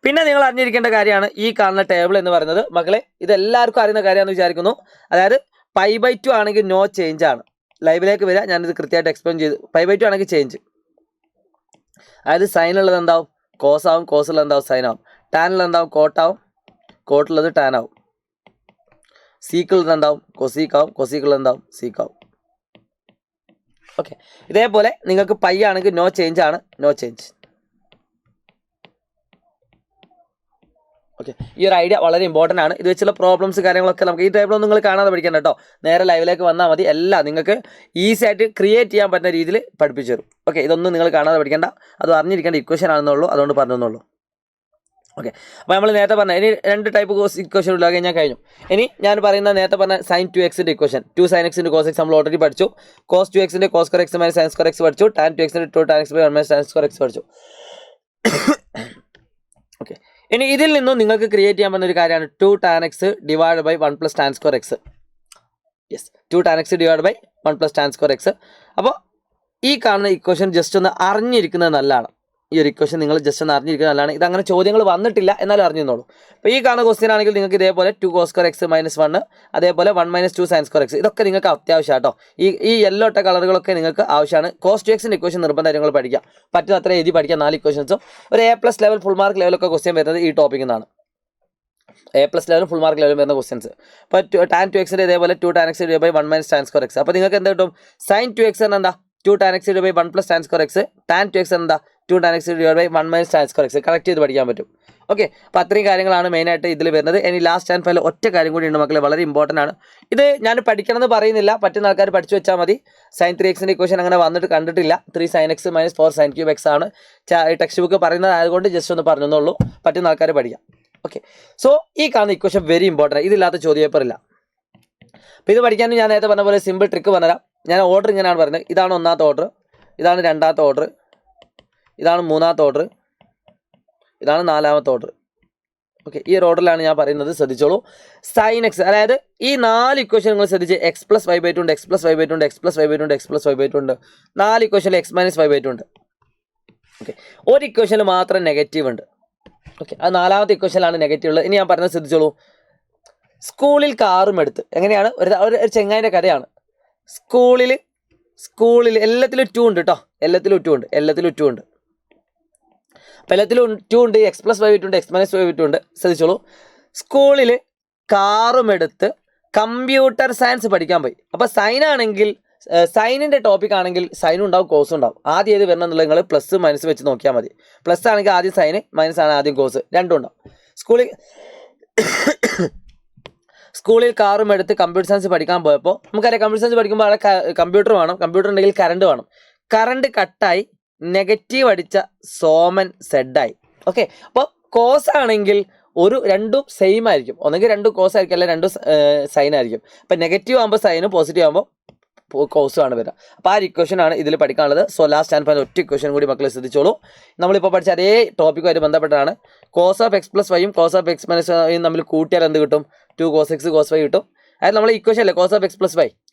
പിന്നെ നിങ്ങൾ അറിഞ്ഞിരിക്കേണ്ട കാര്യമാണ് ഈ കാണുന്ന ടേബിൾ എന്ന് പറയുന്നത്. മക്കളെ, ഇത് എല്ലാവർക്കും അറിയുന്ന കാര്യമാണെന്ന് വിചാരിക്കുന്നു. അതായത് π/2 ആണെങ്കിൽ നോ ചേഞ്ച് ആണ്. ലൈവിലേക്ക് വരിക, ഞാനിത് കൃത്യമായിട്ട് എക്സ്പ്ലെയിൻ ചെയ്തു. π/2 ആണെങ്കിൽ ചേഞ്ച്, അതായത് സൈനുള്ളത് എന്താവും, കോസ് ആവും, കോസുള്ളത് എന്താവും, സൈൻ ആവും. ടാനുള്ളത് എന്താവും, കോട്ടാവും, കോട്ടുള്ളത് ടാൻ ആവും. സീക്കുള്ളത് എന്താവും, കൊസീക്കാവും, കൊസീക്കുള്ളത് എന്താവും, സീക്കാവും. ഓക്കെ, ഇതേപോലെ നിങ്ങൾക്ക് പൈ ആണെങ്കിൽ നോ ചേഞ്ച് ആണ്, നോ ചേഞ്ച്. ഓക്കെ, ഈ ഒരു ഐഡിയ വളരെ ഇമ്പോർട്ടൻ്റ് ആണ്. ഇത് വെച്ചുള്ള പ്രോബ്ലംസ് കാര്യങ്ങളൊക്കെ നമുക്ക് ഈ ടൈപ്പിലൊന്നും നിങ്ങൾ കാണാതെ പഠിക്കണം കേട്ടോ. നേരെ ലൈവിലേക്ക് വന്നാൽ മതി, എല്ലാം നിങ്ങൾക്ക് ഈസി ആയിട്ട് ക്രിയേറ്റ് ചെയ്യാൻ പറ്റുന്ന രീതിയിൽ പഠിപ്പിച്ചു തരും. ഓക്കെ, ഇതൊന്നും നിങ്ങൾ കാണാതെ പഠിക്കേണ്ട, അത് അറിഞ്ഞിരിക്കേണ്ട ഇക്വേഷൻ ആണെന്നുള്ളൂ, അതുകൊണ്ട് പറഞ്ഞെന്നുള്ളൂ. ഓക്കെ, അപ്പോൾ നമ്മൾ നേരത്തെ പറഞ്ഞ ഇനി 2 ടൈപ്പ് ഇക്വേഷൻ ഉള്ളതാകെ ഞാൻ കഴിഞ്ഞു. ഇനി ഞാൻ പറയുന്ന നേരത്തെ പറഞ്ഞ sine 2x equation, 2 sine x into cos x നമ്മൾ ഓൾറെഡി പഠിച്ചു. Cos 2x cos square x minus sine square x പഠിച്ചു. Tan 2x 2 tan x by 1 minus tan square x പഠിച്ചു. ഓക്കെ, ഇനി ഇതിൽ നിന്നും നിങ്ങൾക്ക് ക്രിയേറ്റ് ചെയ്യാൻ പറ്റുന്ന ഒരു കാര്യമാണ് 2 tan x divide by 1 plus tan square x. Yes, 2 tan x divide by 1 plus tan square x. അപ്പോൾ ഈ കാണുന്ന ഇക്വേഷൻ ജസ്റ്റ് ഒന്ന് അറിഞ്ഞിരിക്കുന്നത് നല്ലതാണ്. ഈ ഒരു ഇക്വേഷൻ നിങ്ങൾ ജസ്റ്റ് ഒന്ന് അറിഞ്ഞിരിക്കുന്നത് നല്ലതാണ്. ഇതങ്ങനെ ചോദ്യങ്ങൾ വന്നിട്ടില്ല, എന്നാലും അറിഞ്ഞോളൂ. അപ്പോൾ ഈ കാണുന്ന ക്വസ്റ്റ്യൻ ആണെങ്കിൽ നിങ്ങൾക്ക് ഇതേപോലെ 2 കോസ് സ്ക്വയർ എക്സ് മൈനസ് 1, അതേപോലെ 1 മൈനസ് 2 സൈൻ സ്ക്വയർ എക്സ്, ഇതൊക്കെ നിങ്ങൾക്ക് അത്യാവശ്യമാണ് കേട്ടോ. ഈ യെല്ലോ ഇട്ട കളറുകളൊക്കെ നിങ്ങൾക്ക് ആവശ്യമാണ്. കോസ് 2x ഇക്വേഷൻ നിർബന്ധം നിങ്ങൾ പഠിക്കുക, പറ്റുന്ന അത്ര എഴുതി പഠിക്കുക. 4 ഇക്വേഷൻസും ഒരു A+ ലെവൽ ഫുൾ മാർക്ക് ലെവലൊക്കെ ക്വസ്റ്റ്യൻ വരുന്നത് ഈ ടോപ്പിക്കിൽ നിന്നാണ്. A+ ലെവലും ഫുൾ മാർക്ക് ലെവലും വരുന്ന ക്വസ്റ്റ്യൻസ്. അപ്പോൾ ടാൻ 2x ഇതേപോലെ 2 tan x divide by 1 minus tan square x. അപ്പോൾ നിങ്ങൾക്ക് എന്താ കിട്ടും, സൈൻ 2x എന്താ 2 tan x divide by 1 plus tan square x. Tan 2x എന്താ 2 tan x divide by 1 minus tan square x. Correct ചെയ്ത് പഠിക്കാൻ പറ്റും. ഓക്കെ, അപ്പോൾ അത്രയും കാര്യങ്ങളാണ് മെയിനായിട്ട് ഇതിൽ വരുന്നത്. ഇനി ലാസ്റ്റ് ആൻഡ് ഫൈനൽ ഒറ്റ കാര്യം കൂടി ഉണ്ട് മക്കളെ, വളരെ ഇമ്പോർട്ടൻ്റ് ആണ്. ഇത് ഞാൻ പഠിക്കണമെന്ന് പറയുന്നില്ല, പറ്റുന്ന ആൾക്കാർ പഠിച്ചു വെച്ചാൽ മതി. സൈൻ 3x ഇക്വേഷൻ അങ്ങനെ വന്നിട്ട് കണ്ടിട്ടില്ല. 3 sine x minus 4 sine cube x ആണ് ടെക്സ്റ്റ് ബുക്ക് പറയുന്നത്, അതുകൊണ്ട് ജസ്റ്റ് ഒന്ന് പറഞ്ഞെന്നുള്ളൂ. പറ്റുന്ന ആൾക്കാർ പഠിക്കാം. ഓക്കെ, സോ ഈ കാണുന്ന ഇക്വേഷൻ വെരി ഇമ്പോർട്ടൻ്റ്, ഇതില്ലാത്ത ചോദ്യ പേപ്പർ ഇല്ല. അപ്പോൾ ഇത് പഠിക്കാൻ ഞാൻ നേരത്തെ പറഞ്ഞ പോലെ സിമ്പിൾ ട്രിക്ക് പറഞ്ഞുതരാം. ഞാൻ ഓർഡർ ഇങ്ങനെയാണ് പറയുന്നത്. ഇതാണ് ഒന്നാമത്തെ ഓർഡർ, ഇതാണ് രണ്ടാമത്തെ ഓർഡർ, ഇതാണ് മൂന്നാമത്തെ ഓർഡർ, ഇതാണ് നാലാമത്തെ ഓർഡർ. ഓക്കെ, ഈ ഒരു ഓർഡറിലാണ് ഞാൻ പറയുന്നത്, ശ്രദ്ധിച്ചോളൂ. സൈൻ എക്സ്, അതായത് ഈ 4 ഇക്വേഷൻ നിങ്ങൾ ശ്രദ്ധിച്ച് x plus y by two ഉണ്ട്, x plus y by two ഉണ്ട്, x plus y by two ഉണ്ട്, x plus y by two ഉണ്ട്. 4 ഇക്വേഷനിൽ x minus y by two ഉണ്ട്. ഓക്കെ, ഒരു ഇക്വേഷനിൽ മാത്രം നെഗറ്റീവ് ഉണ്ട്. ഓക്കെ, അത് 4ാമത്തെ ഇക്വേഷനിലാണ് നെഗറ്റീവ് ഉള്ളത്. ഇനി ഞാൻ പറഞ്ഞത് ശ്രദ്ധിച്ചോളൂ. സ്കൂളിൽ കാറും എടുത്ത്, എങ്ങനെയാണ് ഒരു ചെങ്ങായിൻ്റെ കഥയാണ്. സ്കൂളിൽ എല്ലാത്തിലും 2 ഉണ്ട് കേട്ടോ, എല്ലാത്തിലും 2 ഉണ്ട്. അപ്പോൾ എല്ലാത്തിലും 2 ഉണ്ട്, x plus y by two ഉണ്ട്, x minus y by two ഉണ്ട്. ശ്രദ്ധിച്ചോളൂ. സ്കൂളിൽ കാറും എടുത്ത് കമ്പ്യൂട്ടർ സയൻസ് പഠിക്കാൻ പോയി. അപ്പോൾ സൈനാണെങ്കിൽ സൈനിൻ്റെ ടോപ്പിക് ആണെങ്കിൽ സൈനും ഉണ്ടാവും കോസും ഉണ്ടാവും. ആദ്യം ഏത് വരണം എന്നുള്ളത് നിങ്ങൾ പ്ലസ് മൈനസ് വെച്ച് നോക്കിയാൽ മതി. പ്ലസ് ആണെങ്കിൽ ആദ്യം സൈന്, മൈനസ് ആണ് ആദ്യം കോസ്, രണ്ടും ഉണ്ടാവും. സ്കൂളിൽ കാറും എടുത്ത് കമ്പ്യൂട്ടർ സയൻസ് പഠിക്കാൻ പോയപ്പോൾ നമുക്കറിയാം കമ്പ്യൂട്ടർ സയൻസ് പഠിക്കുമ്പോൾ അവിടെ കമ്പ്യൂട്ടർ വേണം, കമ്പ്യൂട്ടർ ഉണ്ടെങ്കിൽ കറണ്ട് വേണം. കറണ്ട് കട്ടായി നെഗറ്റീവ് അടിച്ച സോമൻ സെഡായി. ഓക്കെ, അപ്പോൾ കോസ് ആണെങ്കിൽ രണ്ടും സെയിം ആയിരിക്കും, ഒന്നെങ്കിൽ 2 കോസ് ആയിരിക്കും, അല്ലെങ്കിൽ 2 സൈൻ ആയിരിക്കും. അപ്പം നെഗറ്റീവ് ആകുമ്പോൾ സൈനും പോസിറ്റീവ് ആകുമ്പോൾ കോസും ആണ് വരിക. അപ്പോൾ ആ ഒരു ഇക്വേഷൻ ആണ് ഇതിൽ പഠിക്കാനുള്ളത്. സോ ലാസ്റ്റ് ആൻഡ് ഫൈനൽ ഒറ്റ ഇക്വേഷൻ കൂടി മക്കളെ ശ്രദ്ധിച്ചോളൂ. നമ്മളിപ്പോൾ പഠിച്ച അതേ ടോപ്പിക്കുമായിട്ട് ബന്ധപ്പെട്ടാണ്. കോസ് ഓഫ് എക്സ് പ്ലസ് വൈയും കോസ് ഓഫ് എക്സ് മൈനസ് വൈയും തമ്മിൽ കൂട്ടിയാൽ എന്ത് കിട്ടും? 2 കോസ് എക്സ് കോസ് വൈ കിട്ടും. അതായത് നമ്മൾ ഇക്വേഷൻ അല്ലേ cos of x plus y,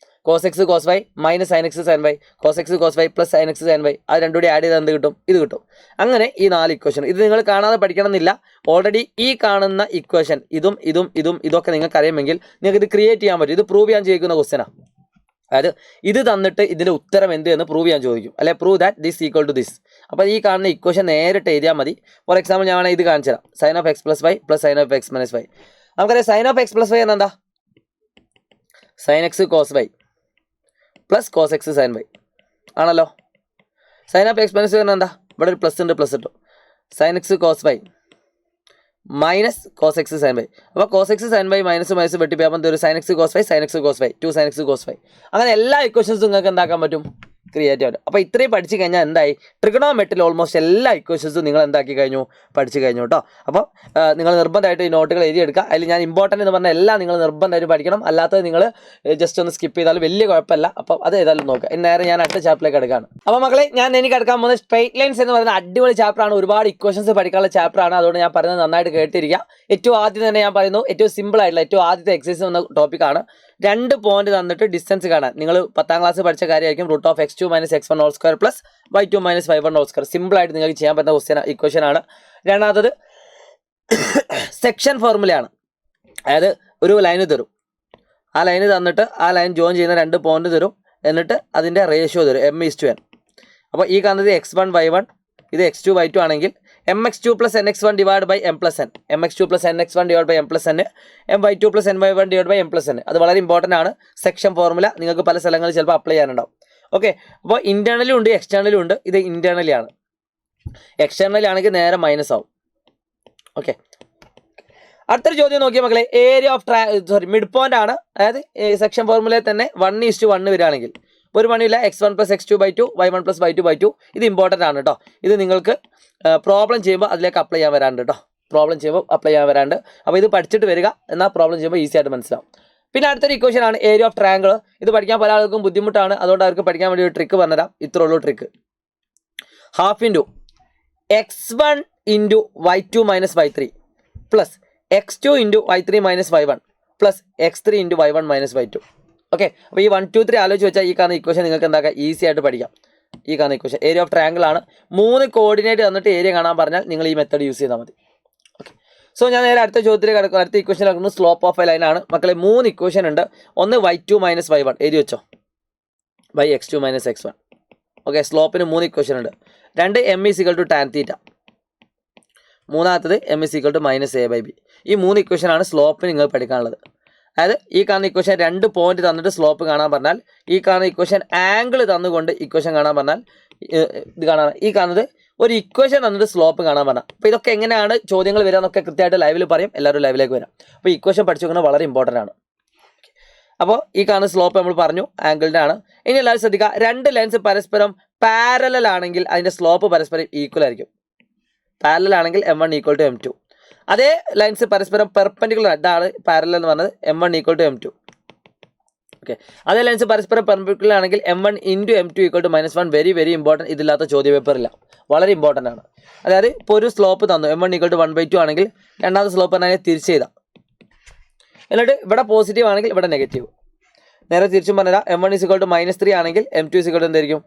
cos x cos y minus sine x sine y, cos x cos y plus sine x sine y, അത് രണ്ടും കൂടി ആഡ് ചെയ്താൽ എന്ത് കിട്ടും? ഇത് കിട്ടും. അങ്ങനെ ഈ 4 ഇക്വേഷൻ ഇത് നിങ്ങൾ കാണാതെ പഠിക്കണമെന്നില്ല. ഓൾറെഡി ഈ കാണുന്ന ഇക്വേഷൻ ഇതൊക്കെ നിങ്ങൾക്ക് അറിയുമെങ്കിൽ നിങ്ങൾക്ക് ഇത് ക്രിയേറ്റ് ചെയ്യാൻ പറ്റും. ഇത് പ്രൂവ് ചെയ്യാൻ ചോദിക്കുന്ന ക്വസ്റ്റ്യനാണ്. അതായത് ഇത് തന്നിട്ട് ഇതിൻ്റെ ഉത്തരം എന്ത് എന്ന് പ്രൂവ് ചെയ്യാൻ ചോദിക്കും, അല്ലെ prove that this equal to this. അപ്പോൾ ഈ കാണുന്ന ഇക്വേഷൻ നേരിട്ട് എഴുതിയാൽ മതി. ഫോർ എക്സാമ്പിൾ ഞാൻ ഇത് കാണിച്ചു തരാം. Sine of x plus y plus sine of x minus y. നമുക്കറിയാം sine of x plus y എന്താ? Sine x cos y plus cos x sine y ആണല്ലോ. Sine of x minus y എന്താ? ഇവിടെ ഒരു പ്ലസ് ഉണ്ട്, plus ഇട്ടു. Sine x cos y minus cos x sine y. അപ്പോൾ cos x sine y minus minus വെട്ടിപ്പോയപ്പോൾ ഒരു sine x cos y, sine x cos Y, 2 sine x cos Y. അങ്ങനെ എല്ലാ ഇക്വേഷൻസും നിങ്ങൾക്ക് എന്താക്കാൻ പറ്റും? ക്രിയേറ്റ് ചെയ്യാൻ പറ്റും. അപ്പോൾ ഇത്രയും പഠിച്ചു കഴിഞ്ഞാൽ എന്തായി? ട്രിഗണോമെട്രിയിൽ ഓൾമോസ്റ്റ് എല്ലാ ഇക്വേഷൻസും നിങ്ങൾ എന്താക്കി കഴിഞ്ഞു? പഠിച്ചു കഴിഞ്ഞു കേട്ടോ. അപ്പോൾ നിങ്ങൾ നിർബന്ധമായിട്ട് ഈ നോട്ടുകൾ എഴുതിയെടുക്കുക. അതിൽ ഞാൻ ഇമ്പോർട്ടൻ്റ് എന്ന് പറഞ്ഞാൽ എല്ലാം നിങ്ങൾ നിർബന്ധമായിട്ട് പഠിക്കണം. അല്ലാത്തത് നിങ്ങൾ ജസ്റ്റ് ഒന്ന് സ്കിപ്പ് ചെയ്താൽ വലിയ കുഴപ്പമില്ല. അപ്പോൾ അത് ഏതായാലും നോക്കുക. നേരെ ഞാൻ അടുത്ത ചാപ്റ്ററിലേക്ക് എടുക്കുകയാണ്. അപ്പോൾ മക്കളെ എനിക്ക് എടുക്കാൻ പോകുന്നത് സ്ട്രെയിറ്റ് ലൈൻസ് എന്ന് പറയുന്ന അടിപൊളി ചാപ്റ്ററാണ്. ഒരുപാട് ഇക്വേഷൻസ് പഠിക്കാനുള്ള ചാപ്റ്ററാണ്. അതുകൊണ്ട് ഞാൻ പറയുന്നത് നന്നായിട്ട് കേട്ടിരിക്കുക. ഏറ്റവും ആദ്യം തന്നെ ഞാൻ പറയുന്നു, ഏറ്റവും സിമ്പിൾ ആയിട്ടുള്ള ഏറ്റവും ആദ്യത്തെ എക്സസൈസ് എന്ന ടോപ്പിക്കാണ്. 2 പോയിന്റ് തന്നിട്ട് ഡിസ്റ്റൻസ് കാണാൻ. നിങ്ങൾ 10ാം ക്ലാസ് പഠിച്ച കാര്യമായിരിക്കും. Root of x2 minus x1 whole square plus y2 minus y1 whole square. സിമ്പിളായിട്ട് നിങ്ങൾക്ക് ചെയ്യാൻ പറ്റുന്ന ഇക്വേഷൻ ആണ്. രണ്ടാമത്തത് സെക്ഷൻ ഫോർമുലയാണ്. അതായത് ഒരു ലൈന് തരും, ആ ലൈന് തന്നിട്ട് ആ ലൈൻ ജോയിൻ ചെയ്യുന്ന 2 പോയിന്റ് തരും, എന്നിട്ട് അതിൻ്റെ റേഷ്യോ തരും m:n. അപ്പോൾ ഈ കാണുന്നത് x1 y1, ഇത് x2 y2 ആണെങ്കിൽ mx2 plus nx1 divide by m plus n, mx2 plus nx1 divide by m plus n, my2 plus ny1 divide by m plus n. അത് വളരെ ഇമ്പോർട്ടൻ്റ് ആണ്. Section formula നിങ്ങൾക്ക് പല സ്ഥലങ്ങളിൽ ചിലപ്പോൾ apply ചെയ്യാനുണ്ടാവും. Okay, അപ്പോൾ ഇന്റേണലും ഉണ്ട് എക്സ്റ്റേണലും ഉണ്ട്. ഇത് ഇന്റേണലി ആണ്. എക്സ്റ്റേണലി ആണെങ്കിൽ നേരെ മൈനസ് ആവും. ഓക്കെ, അടുത്തൊരു ചോദ്യം നോക്കിയാൽ മക്കളെ, ഏരിയ ഓഫ് മിഡ് പോയിന്റ് ആണ്. അതായത് സെക്ഷൻ ഫോർമുലയിൽ തന്നെ 1:1 വരികയാണെങ്കിൽ ഒരു പണിയില്ല. x1 plus x2 by 2, y1 plus y2 by 2. ഇത് ഇമ്പോർട്ടൻ്റ് ആണ് കേട്ടോ. ഇത് നിങ്ങൾക്ക് പ്രോബ്ലം ചെയ്യുമ്പോൾ അതിലേക്ക് അപ്ലൈ ചെയ്യാൻ വരാണ്ട് കേട്ടോ. അപ്പോൾ ഇത് പഠിച്ചിട്ട് വരിക, എന്നാൽ പ്രോബ്ലം ചെയ്യുമ്പോൾ ഈസി ആയിട്ട് മനസ്സിലാവും. പിന്നെ അടുത്തൊരു ഇക്വേഷൻ ആണ് ഏരിയ ഓഫ് ട്രയാങ്കിൾ. ഇത് പഠിക്കാൻ പല ആൾക്കും ബുദ്ധിമുട്ടാണ്. അതുകൊണ്ട് അവർക്ക് പഠിക്കാൻ വേണ്ടി ഒരു ട്രിക്ക് പറഞ്ഞുതരാം. ഇത്രേ ഉള്ളൂ trick. Half into x1 into y2 minus y3 plus x2 into y3 minus y1 plus x3 into y1 minus y2. Okay, അപ്പോൾ ഈ 1, 2, 3 ആലോചിച്ച് വെച്ചാൽ ഈ കാണുന്ന ഇക്വേഷൻ നിങ്ങൾക്ക് എന്താക്കാം? ഈസി ആയിട്ട് പഠിക്കാം. ഈ കാണുന്ന ഇക്വേഷൻ ഏരിയ ഓഫ് ട്രയാങ്കിൾ ആണ്. 3 കോർഡിനേറ്റ് തന്നിട്ട് ഏരിയ കാണാൻ പറഞ്ഞാൽ നിങ്ങൾ ഈ മെത്തേഡ് യൂസ് ചെയ്താൽ മതി. ഓക്കെ, സോ ഞാൻ നേരെ അടുത്ത ചോദ്യത്തിൽ കിടക്കും. അടുത്ത ഇക്വേഷൻ കിടക്കുന്നത് സ്ലോപ്പ് ഓഫ് എ ലൈൻ ആണ്. മക്കളെ 3 ഇക്വേഷൻ ഉണ്ട്. ഒന്ന് y2 മൈനസ് y1 എഴുതി വെച്ചോ, by x2 minus x1. Okay, സ്ലോപ്പിന് 3 ഇക്വേഷൻ ഉണ്ട്. 2 m is equal to tan theta, മൂന്നാമത്തത് m is equal to minus a by b. ഈ 3 ഇക്വേഷൻ ആണ് സ്ലോപ്പിന് നിങ്ങൾ പഠിക്കാനുള്ളത്. അതായത് ഈ കാണുന്ന ഇക്വേഷൻ 2 പോയിന്റ് തന്നിട്ട് സ്ലോപ്പ് കാണാൻ പറഞ്ഞാൽ, ഈ കാണുന്ന ഇക്വേഷൻ ആംഗിൾ തന്നുകൊണ്ട് ഇക്വേഷൻ കാണാൻ പറഞ്ഞാൽ, ഇത് കാണാൻ ഈ കാണുന്നത് ഒരു ഇക്വേഷൻ തന്നിട്ട് സ്ലോപ്പ് കാണാൻ പറഞ്ഞാൽ. അപ്പോൾ ഇതൊക്കെ എങ്ങനെയാണ് ചോദ്യങ്ങൾ വരിക എന്നൊക്കെ കൃത്യമായിട്ട് ലൈവിൽ പറയും. എല്ലാവരും ലൈവിലേക്ക് വരാം. അപ്പോൾ ഇക്വേഷൻ പഠിച്ചു വെക്കുന്നത് വളരെ ഇമ്പോർട്ടൻ്റ് ആണ്. അപ്പോൾ ഈ കാണുന്ന സ്ലോപ്പ് നമ്മൾ പറഞ്ഞു ആംഗിളിൻ്റെ ആണ്. ഇനി എല്ലാവരും ശ്രദ്ധിക്കുക, 2 ലൈൻസ് പരസ്പരം പാരലൽ ആണെങ്കിൽ അതിൻ്റെ സ്ലോപ്പ് പരസ്പരം ഈക്വൽ ആയിരിക്കും. പാരലൽ ആണെങ്കിൽ m1 ഈക്വൽ ടു m2. അതേ ലൈൻസ് പരസ്പരം പെർപെൻഡിക്കുലർ, ഇതാണ് പാരലൽ എന്ന് പറഞ്ഞത്, m1 equal to m2. Okay, അതേ ലെൻസ് പരസ്പരം പെർപെൻഡിക്കുലർ ആണെങ്കിൽ M1 into M2 equal to -1. Very very important. ഇതില്ലാത്ത ചോദ്യ പേപ്പറില്ല, വളരെ ഇമ്പോർട്ടൻ്റ് ആണ്. അതായത് ഇപ്പോൾ ഒരു സ്ലോപ്പ് തന്നു M1 ഈക്വൽ ടു 1/2 ആണെങ്കിൽ രണ്ടാമത്തെ സ്ലോപ്പ് പറഞ്ഞാൽ തിരിച്ച് ചെയ്താൽ, എന്നിട്ട് ഇവിടെ പോസിറ്റീവ് ആണെങ്കിൽ ഇവിടെ നെഗറ്റീവ്. നേരെ തിരിച്ചും പറഞ്ഞാൽ M1 ഈസ് ഈക്വൽ ടു -3 ആണെങ്കിൽ M2 ഈസ് ഈക്വൽ ടു എന്തായിരിക്കും?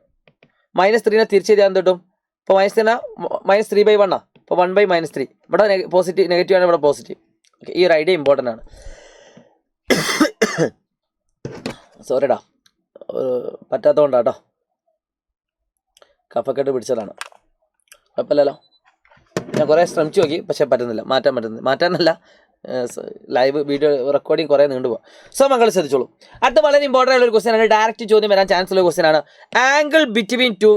-3നെ തിരിച്ച് ചെയ്താൽ എന്ത് കിട്ടും? ഇപ്പോൾ -3/1 അപ്പോൾ 1/-3. ഇവിടെ പോസിറ്റീവ് നെഗറ്റീവ് ആണ്, ഇവിടെ പോസിറ്റീവ്. ഓക്കെ, ഈ ഒരു ഐഡിയ ഇമ്പോർട്ടൻ്റ് ആണ്. സോറിടാ, പറ്റാത്തതുകൊണ്ടാട്ടോ, കഫക്കെട്ട് പിടിച്ചതാണ്. കുഴപ്പമില്ലല്ലോ, ഞാൻ കുറേ ശ്രമിച്ചു നോക്കി, പക്ഷേ പറ്റുന്നില്ല, മാറ്റാനല്ല, ലൈവ് വീഡിയോ റെക്കോർഡിങ് കുറേ നീണ്ടുപോകും. സോ മക്കൾ ശ്രദ്ധിച്ചോളൂ. അടുത്ത വളരെ ഇമ്പോർട്ടൻ്റ് ആയ ഒരു ക്വസ്റ്റ്യൻ ആണ്, ഡയറക്റ്റ് ചോദ്യം വരാൻ ചാൻസ് ഉള്ള ക്വസ്റ്റ്യൻ ആണ്. ആംഗിൾ ബിറ്റ്വീൻ 2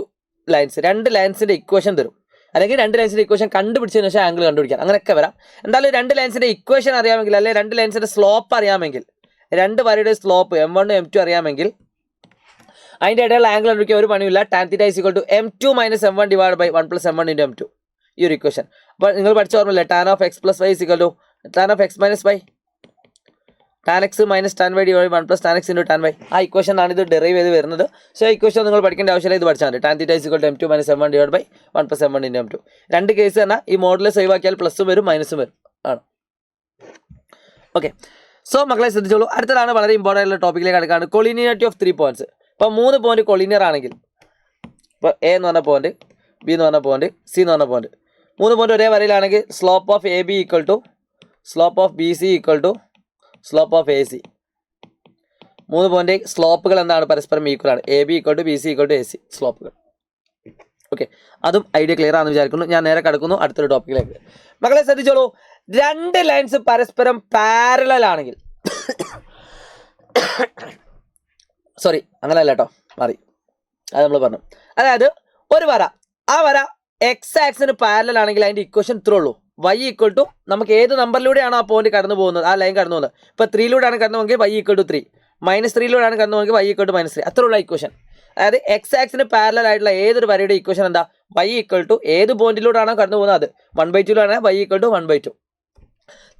ലൈൻസ്, 2 ലൈൻസിൻ്റെ ഇക്വേഷൻ തരും, അല്ലെങ്കിൽ 2 ലൈൻസിൻ്റെ ഇക്വേഷൻ കണ്ടുപിടിച്ചതിന് ശേഷം ആംഗിൾ കണ്ടുപിടിക്കാം, അങ്ങനെയൊക്കെ വരാം. എന്തായാലും 2 ലൈൻസിൻ്റെ ഇക്വേഷൻ അറിയാമെങ്കിൽ, അല്ലെങ്കിൽ 2 ലൈൻസിൻ്റെ സ്ലോപ്പ് അറിയാമെങ്കിൽ, 2 വരയുടെ സ്ലോപ്പ് M1 M2 അറിയാമെങ്കിൽ അതിൻ്റെ ഇടയിലുള്ള ആംഗിൾ കണ്ടുപിടിക്കാൻ ഒരു പണിയില്ല. tan θ is equal to M2 - M1 divided by 1 + M1 into M2. ഈ ഒരു ഇക്വേഷൻ അപ്പോൾ നിങ്ങൾ പഠിച്ച ഓർമ്മയില്ലേ, tan of x + y is equal to tan of x - y, tan x - tan y divided by 1 + tan x into tan y. ആ equation ആണ് ഇത് derive ചെയ്ത് വരുന്നത്. സോ ഇക്വേഷൻ നിങ്ങൾ പഠിക്കേണ്ട ആവശ്യമില്ല, ഇത് പഠിച്ചാൽ മതി. tan θ is equal to M2 - M1 divided by 1 + M1 into M2. 2 case പറഞ്ഞാൽ ഈ മോഡൽ സേവ് ആക്കിയാൽ പ്ലസും വരും മൈനസും വരും ആണ്. ഓക്കെ, സോ മക്കളെ ശ്രദ്ധിച്ചോളൂ. അടുത്തതാണ് വളരെ ഇമ്പോർട്ടൻ്റ് ആയിട്ടുള്ള ടോപ്പിക്കിലേക്ക് കിടക്കാണ്, കൊളീനിയറിറ്റി ഓഫ് 3 പോയിന്റ്സ്. ഇപ്പോൾ 3 പോയിന്റ് കൊളീനിയർ ആണെങ്കിൽ, ഇപ്പോൾ A എന്ന് പറഞ്ഞ പോയിന്റ്, B എന്ന് പറഞ്ഞ പോയിന്റ്, C എന്ന് പറഞ്ഞ പോയിന്റ്, 3 പോയിന്റ് ഒരേ വരയിലാണെങ്കിൽ slope of AB equal to slope of BC equal to slope of AC. 3 point സ്ലോപ്പുകൾ എന്താണ്? പരസ്പരം ഈക്വൽ ആണ്. AB equal to BC equal to AC സ്ലോപ്പുകൾ. ഓക്കെ, അതും ഐഡിയ ക്ലിയർ ആണെന്ന് വിചാരിക്കുന്നു. ഞാൻ നേരെ കിടക്കുന്നു അടുത്തൊരു ടോപ്പിക്കിലേക്ക്. മക്കളെ ശ്രദ്ധിച്ചോളൂ, 2 ലൈൻസ് പരസ്പരം പാരലൽ ആണെങ്കിൽ, സോറി അങ്ങനെയല്ല കേട്ടോ, മാറി, അത് നമ്മൾ പറഞ്ഞു. അതായത് ഒരു വര, ആ വര എക്സ് ആക്സിന് പാരലൽ ആണെങ്കിൽ അതിൻ്റെ ഇക്വേഷൻ ഇത്രേ ഉള്ളൂ, y ഈക്വൽ ടു നമുക്ക് ഏത് നമ്പറിലൂടെയാണോ ആ പോയിന്റ് കടന്നു പോകുന്നത്, ആ ലൈൻ കടന്നു പോകുന്നത്. ഇപ്പോൾ 3ലൂടെയാണ് കടന്നു പോകുമെങ്കിൽ y ഈക്വൽ ടു 3, -3ലൂടെയാണ് കടന്നു പോകുമെങ്കിൽ y ഈക്വൽ ടു -3, അത്രയുള്ള ഇക്വേഷൻ. അതായത് എക്സ് ആക്സിന് പാരലൽ ആയിട്ടുള്ള ഏതൊരു വരയുടെ ഇക്വേഷൻ എന്താ? y ഈക്വൽ ടു ഏത് പോയിന്റിലൂടെയാണോ കടന്നു പോകുന്നത് അത് 1/2 y ഈക്വൽ ടു 1/2.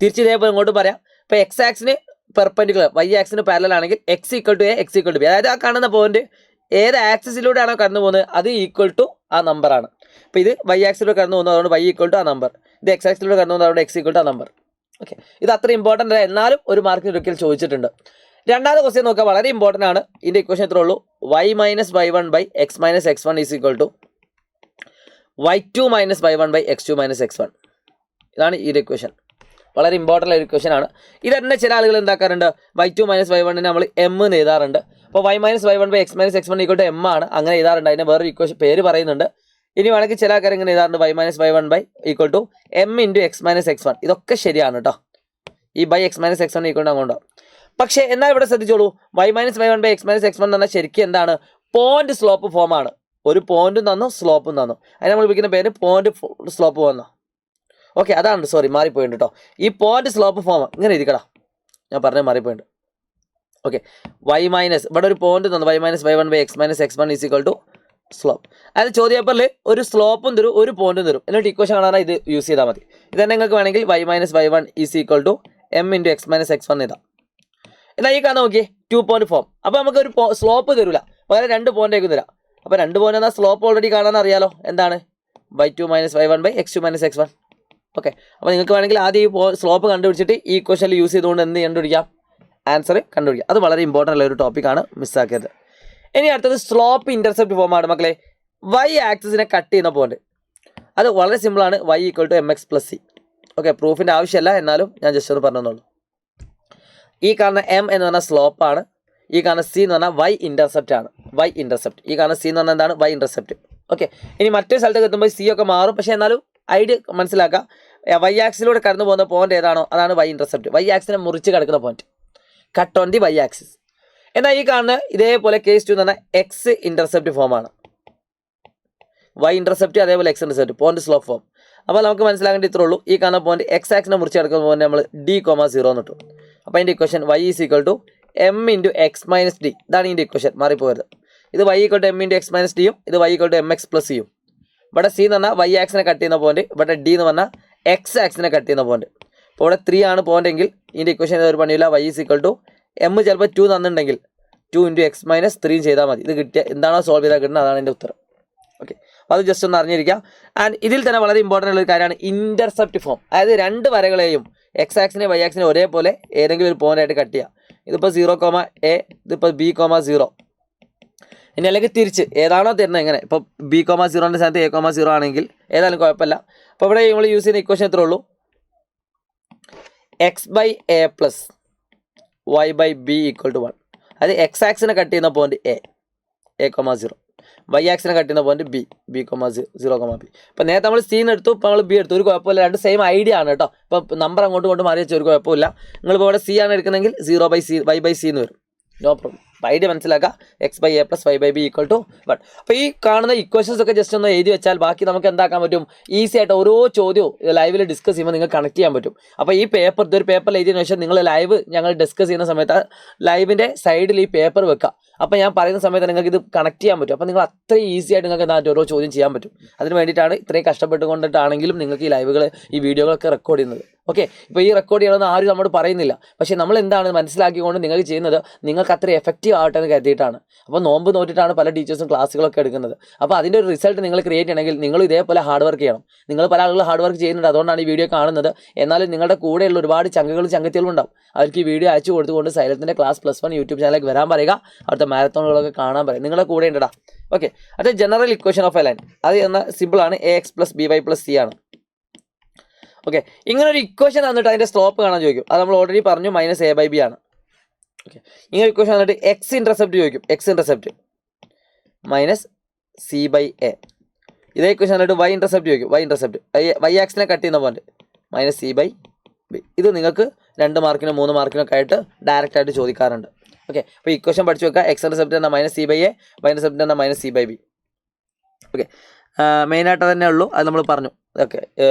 തിരിച്ച് ഇതേപോലെ ഇങ്ങോട്ട് പറയാം. ഇപ്പോൾ എക്സ് ആക്സിന് പെർപെൻഡിക്കുലർ, y ആക്സിന് പാരലൽ ആണെങ്കിൽ x equal to a, x equal to b. അതായത് ആ കാണുന്ന പോയിന്റ് ഏത് ആക്സിസിലൂടെയാണോ കടന്നു പോകുന്നത് അത് ഈക്വൽ ടു ആ നമ്പറാണ്. അപ്പോൾ ഇത് y ആക്സിലൂടെ കടന്നു പോകുന്നത്, അതുകൊണ്ട് y ഈക്വൽ ടു ആ നമ്പർ. ഇത് x ആക്സിലൂടെ കടന്നു പോകുന്നത്, അതുകൊണ്ട് x ഈക്വൽ ടു ആ നമ്പർ. ഓക്കെ, ഇത് അത്ര ഇമ്പോർട്ടൻ്റ് അല്ല, എന്നാലും ഒരു മാർക്കിന് ഒരിക്കൽ ചോദിച്ചിട്ടുണ്ട്. രണ്ടാമത്തെ ക്വസ്റ്റ്യൻ നോക്കുക, വളരെ ഇമ്പോർട്ടൻ്റ് ആണ്. ഇതിൻ്റെ ഇക്വേഷൻ എത്ര ഉള്ളൂ? y - y1 by x - x1 is equal to y2 - y1 by x2 - x1. ഇതാണ് ഈ ഇക്വേഷൻ, വളരെ ഇമ്പോർട്ടൻ്റ് ആയ ഒരു ഇക്വേഷൻ ആണ്. ഇത് തന്നെ ചില ആളുകൾ എന്താക്കാറുണ്ട്, y2 - y1 നമ്മൾ m എന്ന് എഴുതാറുണ്ട്. അപ്പോൾ y - y1 by x - x1 equal to m ആണ്, അങ്ങനെ എഴുതാറുണ്ട്. അതിൻ്റെ വേറൊരു ഇക്വേഷൻ പേര് പറയുന്നുണ്ട്. ഇനി വേണമെങ്കിൽ ചില ആൾക്കാർ ഇങ്ങനെ എഴുതാറുണ്ട്, y - y1 by equal to m into x - x1. ഇതൊക്കെ ശരിയാണ് കേട്ടോ, ഈ by x - x1 equal to അങ്ങോട്ടോ. പക്ഷേ എന്നാൽ ഇവിടെ ശ്രദ്ധിച്ചോളൂ, y - y1 by x - x1 എന്ന് പറഞ്ഞാൽ ശരിക്കും എന്താണ്? പോയിന്റ് സ്ലോപ്പ് ഫോമാണ്. ഒരു പോയിന്റും തന്നു സ്ലോപ്പും തന്നു, അതിന് നമ്മൾ വിളിക്കുന്ന പേര് പോയിന്റ് സ്ലോപ്പ് ഫോം. ഓക്കെ, അതാണ്, സോറി മാറിപ്പോയിട്ടുണ്ട് കേട്ടോ. ഈ പോയിന്റ് സ്ലോപ്പ് ഫോം ഇങ്ങനെ ഇരിക്കടാ, ഞാൻ പറഞ്ഞത് മാറിപ്പോയിട്ടുണ്ട്. ഓക്കെ, y മൈനസ്, ഇവിടെ ഒരു പോയിന്റ് തന്നു, y - y1 by x - x1 is equal to slope. അതായത് ചോദ്യ പേപ്പറിൽ ഒരു സ്ലോപ്പും തരും ഒരു പോയിന്റും തരും, എന്നിട്ട് ഇക്വേഷൻ കാണാൻ ഇത് യൂസ് ചെയ്താൽ മതി. ഇത് തന്നെ നിങ്ങൾക്ക് വേണമെങ്കിൽ y - y1 is equal to m into x - x1 ഇതാ. എന്നാൽ ഈ കാണാൻ നോക്കിയേ 2 പോയിന്റ് ഫോം. അപ്പോൾ നമുക്ക് ഒരു സ്ലോപ്പ് തരില്ല, പകരം 2 പോയിന്റ് ആയിരിക്കും തരാം. അപ്പോൾ 2 പോയിന്റ് എന്നാൽ സ്ലോപ്പ് ഓൾറെഡി കാണാൻ അറിയാലോ, എന്താണ്? y2 - y1 by x2 - x1. Okay, അപ്പോൾ നിങ്ങൾക്ക് വേണമെങ്കിൽ ആദ്യം ഈ സ്ലോപ്പ് കണ്ടുപിടിച്ചിട്ട് ഈ ക്വസ്റ്റനിൽ യൂസ് ചെയ്തുകൊണ്ട് എന്ത് കണ്ടുപിടിക്കാം? ആൻസർ കണ്ടുപിടിക്കാം. അത് വളരെ ഇമ്പോർട്ടൻ്റ് ഉള്ള ഒരു ടോപ്പിക്കാണ്, മിസ്സാക്കിയത്. ഇനി അടുത്തത് സ്ലോപ്പ് ഇന്റർസെപ്റ്റ് ഫോമാണ് മക്കളെ. y ആക്സിസിനെ കട്ട് ചെയ്യുന്ന പോയിന്റ്, അത് വളരെ സിമ്പിളാണ്, y equal to mx + c. Okay, പ്രൂഫിൻ്റെ ആവശ്യമില്ല, എന്നാലും ഞാൻ ജസ്റ്റ് ഒന്ന് പറഞ്ഞെന്നുള്ളൂ. ഈ കാണുന്ന m എന്ന് പറഞ്ഞാൽ സ്ലോപ്പാണ്, ഈ കാണുന്ന c എന്ന് പറഞ്ഞാൽ y ഇന്റർസെപ്റ്റ് ആണ്. y ഇന്റർസെപ്റ്റ്, ഈ കാണുന്ന c എന്ന് പറഞ്ഞാൽ എന്താണ്? y intercept. ഓക്കെ, ഇനി മറ്റേ സ്ഥലത്തേക്ക് എത്തുമ്പോൾ c ഒക്കെ മാറും, പക്ഷേ എന്നാലും ഐഡിയ മനസ്സിലാക്കുക. y ആക്സിലൂടെ കടന്നു പോകുന്ന പോയിന്റ് ഏതാണോ അതാണ് y ഇന്റർസെപ്റ്റ്. y ആക്സിനെ മുറിച്ച് കിടക്കുന്ന point, cut on the y axis. എന്നാൽ ഈ കാണുന്ന ഇതേപോലെ കേസ് 2 എന്ന് പറഞ്ഞാൽ x ഇന്റർസെപ്റ്റ് ഫോമാണ്. y ഇന്റർസെപ്റ്റ് അതേപോലെ x intercept, point slope form. അപ്പോൾ നമുക്ക് മനസ്സിലാക്കേണ്ട ഇത്രേ ഉള്ളൂ, ഈ കാണുന്ന പോയിന്റ് x ആക്സിനെ മുറിച്ച് കിടക്കുന്ന പോയിന്റ് നമ്മൾ d, 0 എന്ന് ഇട്ടു. അപ്പോൾ അതിൻ്റെ equation y is equal to m into x - d. ഇതാണ് ഇതിൻ്റെ ഇക്വേഷൻ, മാറിപ്പോയത്. ഇത് y equal to m into x - d യും ഇത് y equal to mx + c യും. ഇവിടെ c എന്ന് പറഞ്ഞാൽ y ആക്സിനെ കട്ട് ചെയ്യുന്ന പോയിന്റ്, ഇവിടെ d എന്ന് പറഞ്ഞാൽ x ആക്സിനെ കട്ട് ചെയ്യുന്ന പോയിന്റ്. അപ്പോൾ ഇവിടെ 3 ആണ് പോയിന്റ് എങ്കിൽ ഇതിൻ്റെ ഇക്വേഷൻ ഒരു പണിയില്ല, y is equal to m ചിലപ്പോൾ 2 തന്നിട്ടുണ്ടെങ്കിൽ 2 × x-3 ചെയ്താൽ മതി. ഇത് കിട്ടിയ എന്താണോ സോൾവ് ചെയ്താൽ കിട്ടുന്നത് അതാണ് എൻ്റെ ഉത്തരം. ഓക്കെ, അപ്പോൾ അത് ജസ്റ്റ് ഒന്ന് അറിഞ്ഞിരിക്കാം. ആൻഡ് ഇതിൽ തന്നെ വളരെ ഇമ്പോർട്ടൻ്റ് ഉള്ള ഒരു കാര്യമാണ് ഇൻ്റർസെപ്റ്റ് ഫോം. അതായത് രണ്ട് വരകളെയും എക്സ് ആക്സിനെ വൈ ആക്സിനെ ഒരേപോലെ ഏതെങ്കിലും ഒരു പോയിൻ്റായിട്ട് കട്ട് ചെയ്യുക. ഇതിപ്പോൾ 0,a, ഇതിപ്പോൾ b,0. ഇനി അല്ലെങ്കിൽ തിരിച്ച് ഏതാണോ തരുന്നത് എങ്ങനെ, ഇപ്പോൾ b,0ൻ്റെ സ്ഥാനത്ത് a,0 ആണെങ്കിൽ ഏതായാലും കുഴപ്പമില്ല. അപ്പോൾ ഇവിടെ നമ്മൾ യൂസ് ചെയ്യുന്ന ഇക്വേഷൻ എത്ര ഉള്ളൂ, x/a + y/b = 1. അത് എക്സ് ആക്സിനെ കട്ട് ചെയ്യുന്ന പോയിന്റ് a,0, വൈ ആക്സിനെ കട്ട് ചെയ്യുന്ന പോയിന്റ് b,0,b. ഇപ്പോൾ നേരത്തെ നമ്മൾ സീന്ന് എടുത്തു, ഇപ്പോൾ നമ്മൾ ബി എടുത്തു, ഒരു കുഴപ്പമില്ല. രണ്ട് സെയിം ഐഡിയ ആണ് കേട്ടോ. ഇപ്പോൾ നമ്പർ അങ്ങോട്ടും ഇങ്ങോട്ടും മാറി വെച്ചാൽ ഒരു കുഴപ്പമില്ല. നിങ്ങളിപ്പോൾ ഇവിടെ സി ആണ് എടുക്കുന്നതെങ്കിൽ 0/c y/c എന്ന് വരും. No problem. ഐഡിയ മനസ്സിലാക്കുക. x/a + y/b = 1. അപ്പോൾ ഈ കാണുന്ന ഇക്വേഷൻസ് ഒക്കെ ജസ്റ്റ് ഒന്ന് എഴുതി വെച്ചാൽ ബാക്കി നമുക്ക് എന്താക്കാൻ പറ്റും, ഈസി ആയിട്ട് ഓരോ ചോദ്യവും ലൈവിൽ ഡിസ്കസ് ചെയ്യുമ്പോൾ നിങ്ങൾക്ക് കണക്ട് ചെയ്യാൻ പറ്റും. അപ്പോൾ ഈ പേപ്പർ ഇതൊരു പേപ്പറിൽ എഴുതിയതിനു ശേഷം നിങ്ങൾ ലൈവ് ഞങ്ങൾ ഡിസ്കസ് ചെയ്യുന്ന സമയത്ത് ലൈവിൻ്റെ സൈഡിൽ ഈ പേപ്പർ വെക്കുക. അപ്പോൾ ഞാൻ പറയുന്ന സമയത്ത് നിങ്ങൾക്ക് ഇത് കണക്ട് ചെയ്യാൻ പറ്റും. അപ്പോൾ നിങ്ങൾ അത്രയും ഈസി ആയിട്ട് നിങ്ങൾക്ക് എന്താ ഓരോ ചോദ്യം ചെയ്യാൻ പറ്റും. അതിന് വേണ്ടിയിട്ടാണ് ഇത്രയും കഷ്ടപ്പെട്ടുകൊണ്ടിട്ടാണെങ്കിലും നിങ്ങൾക്ക് ഈ ലൈവുകൾ ഈ വീഡിയോകളൊക്കെ റെക്കോർഡ് ചെയ്യുന്നത്. ഓക്കെ, ഇപ്പോൾ ഈ റെക്കോർഡ് ചെയ്യണമെന്ന് ആരും നമ്മോട് പറയുന്നില്ല. പക്ഷേ നമ്മൾ എന്താണ് മനസ്സിലാക്കിക്കൊണ്ട് നിങ്ങൾക്ക് ചെയ്യുന്നത് നിങ്ങൾക്ക് അത്ര എഫക്റ്റീവ് ആവട്ടെ എന്ന് കരുതിയിട്ടാണ്. അപ്പോൾ നോമ്പ് നോറ്റിട്ടാണ് പല ടീച്ചേഴ്സും ക്ലാസ്സുകളൊക്കെ എടുക്കുന്നത്. അപ്പോൾ അതിൻ്റെ ഒരു റിസൾട്ട് നിങ്ങൾ ക്രിയേറ്റ് ചെയ്യണമെങ്കിൽ നിങ്ങൾ ഇതേപോലെ ഹാർഡ് വർക്ക് ചെയ്യണം. നിങ്ങൾ പല ആളുകൾ ഹാർഡ് വർക്ക് ചെയ്യുന്നുണ്ട്, അതുകൊണ്ടാണ് ഈ വീഡിയോ കാണുന്നത്. എന്നാലും നിങ്ങളുടെ കൂടെയുള്ള ഒരുപാട് ചങ്കകളും ചങ്കത്തികളും ഉണ്ടാവും. അവർക്ക് ഈ വീഡിയോ അയച്ചു കൊടുത്തുകൊണ്ട് സൈലത്തിൻ്റെ ക്ലാസ് +1 യൂട്യൂബ് ചാനലിലേക്ക് വരാൻ പറയുക. അവിടുത്തെ മാരത്തോണുകളൊക്കെ കാണാൻ പറയും. നിങ്ങളുടെ കൂടെ ഉണ്ടടാ. ഓക്കെ, അത് general equation of A line. അത് എന്ന സിമ്പിളാണ്, ax + by + c ആണ്. ഓക്കെ, ഇങ്ങനെ ഒരു ഇക്വേഷൻ തന്നിട്ട് അതിൻ്റെ സ്ലോപ്പ് കാണാൻ ചോദിക്കും. അത് നമ്മൾ ഓൾറെഡി പറഞ്ഞു, -a/b ആണ്. ഓക്കെ, ഇങ്ങനെ ഇക്വേഷൻ തന്നിട്ട് എക്സ് ഇൻ്റർസെപ്റ്റ് ചോദിക്കും. X intercept -c/a. ഇതേ ഇക്വേഷൻ തന്നിട്ട് y ഇൻ്റർസെപ്റ്റ് ചോദിക്കും. y ഇൻ്റർസെപ്റ്റ് y ആക്സിനെ കട്ട് ചെയ്യുന്ന പോയിന്റ് -c/b. ഇത് നിങ്ങൾക്ക് 2 മാർക്കിനോ 3 മാർക്കിനൊക്കെ ആയിട്ട് ഡയറക്റ്റ് ആയിട്ട് ചോദിക്കാറുണ്ട്. ഓക്കെ, അപ്പോൾ ഇക്വേഷൻ പഠിച്ചു വെക്കുക. എക്സ് ഇൻ്റർസെപ്റ്റ് എന്നാൽ -c/a, y ഇൻ്റർസെപ്റ്റ് എന്നാൽ -c/b. ഓക്കെ, മെയിനായിട്ട് തന്നെ ഉള്ളൂ, അത് നമ്മൾ പറഞ്ഞു. Okay,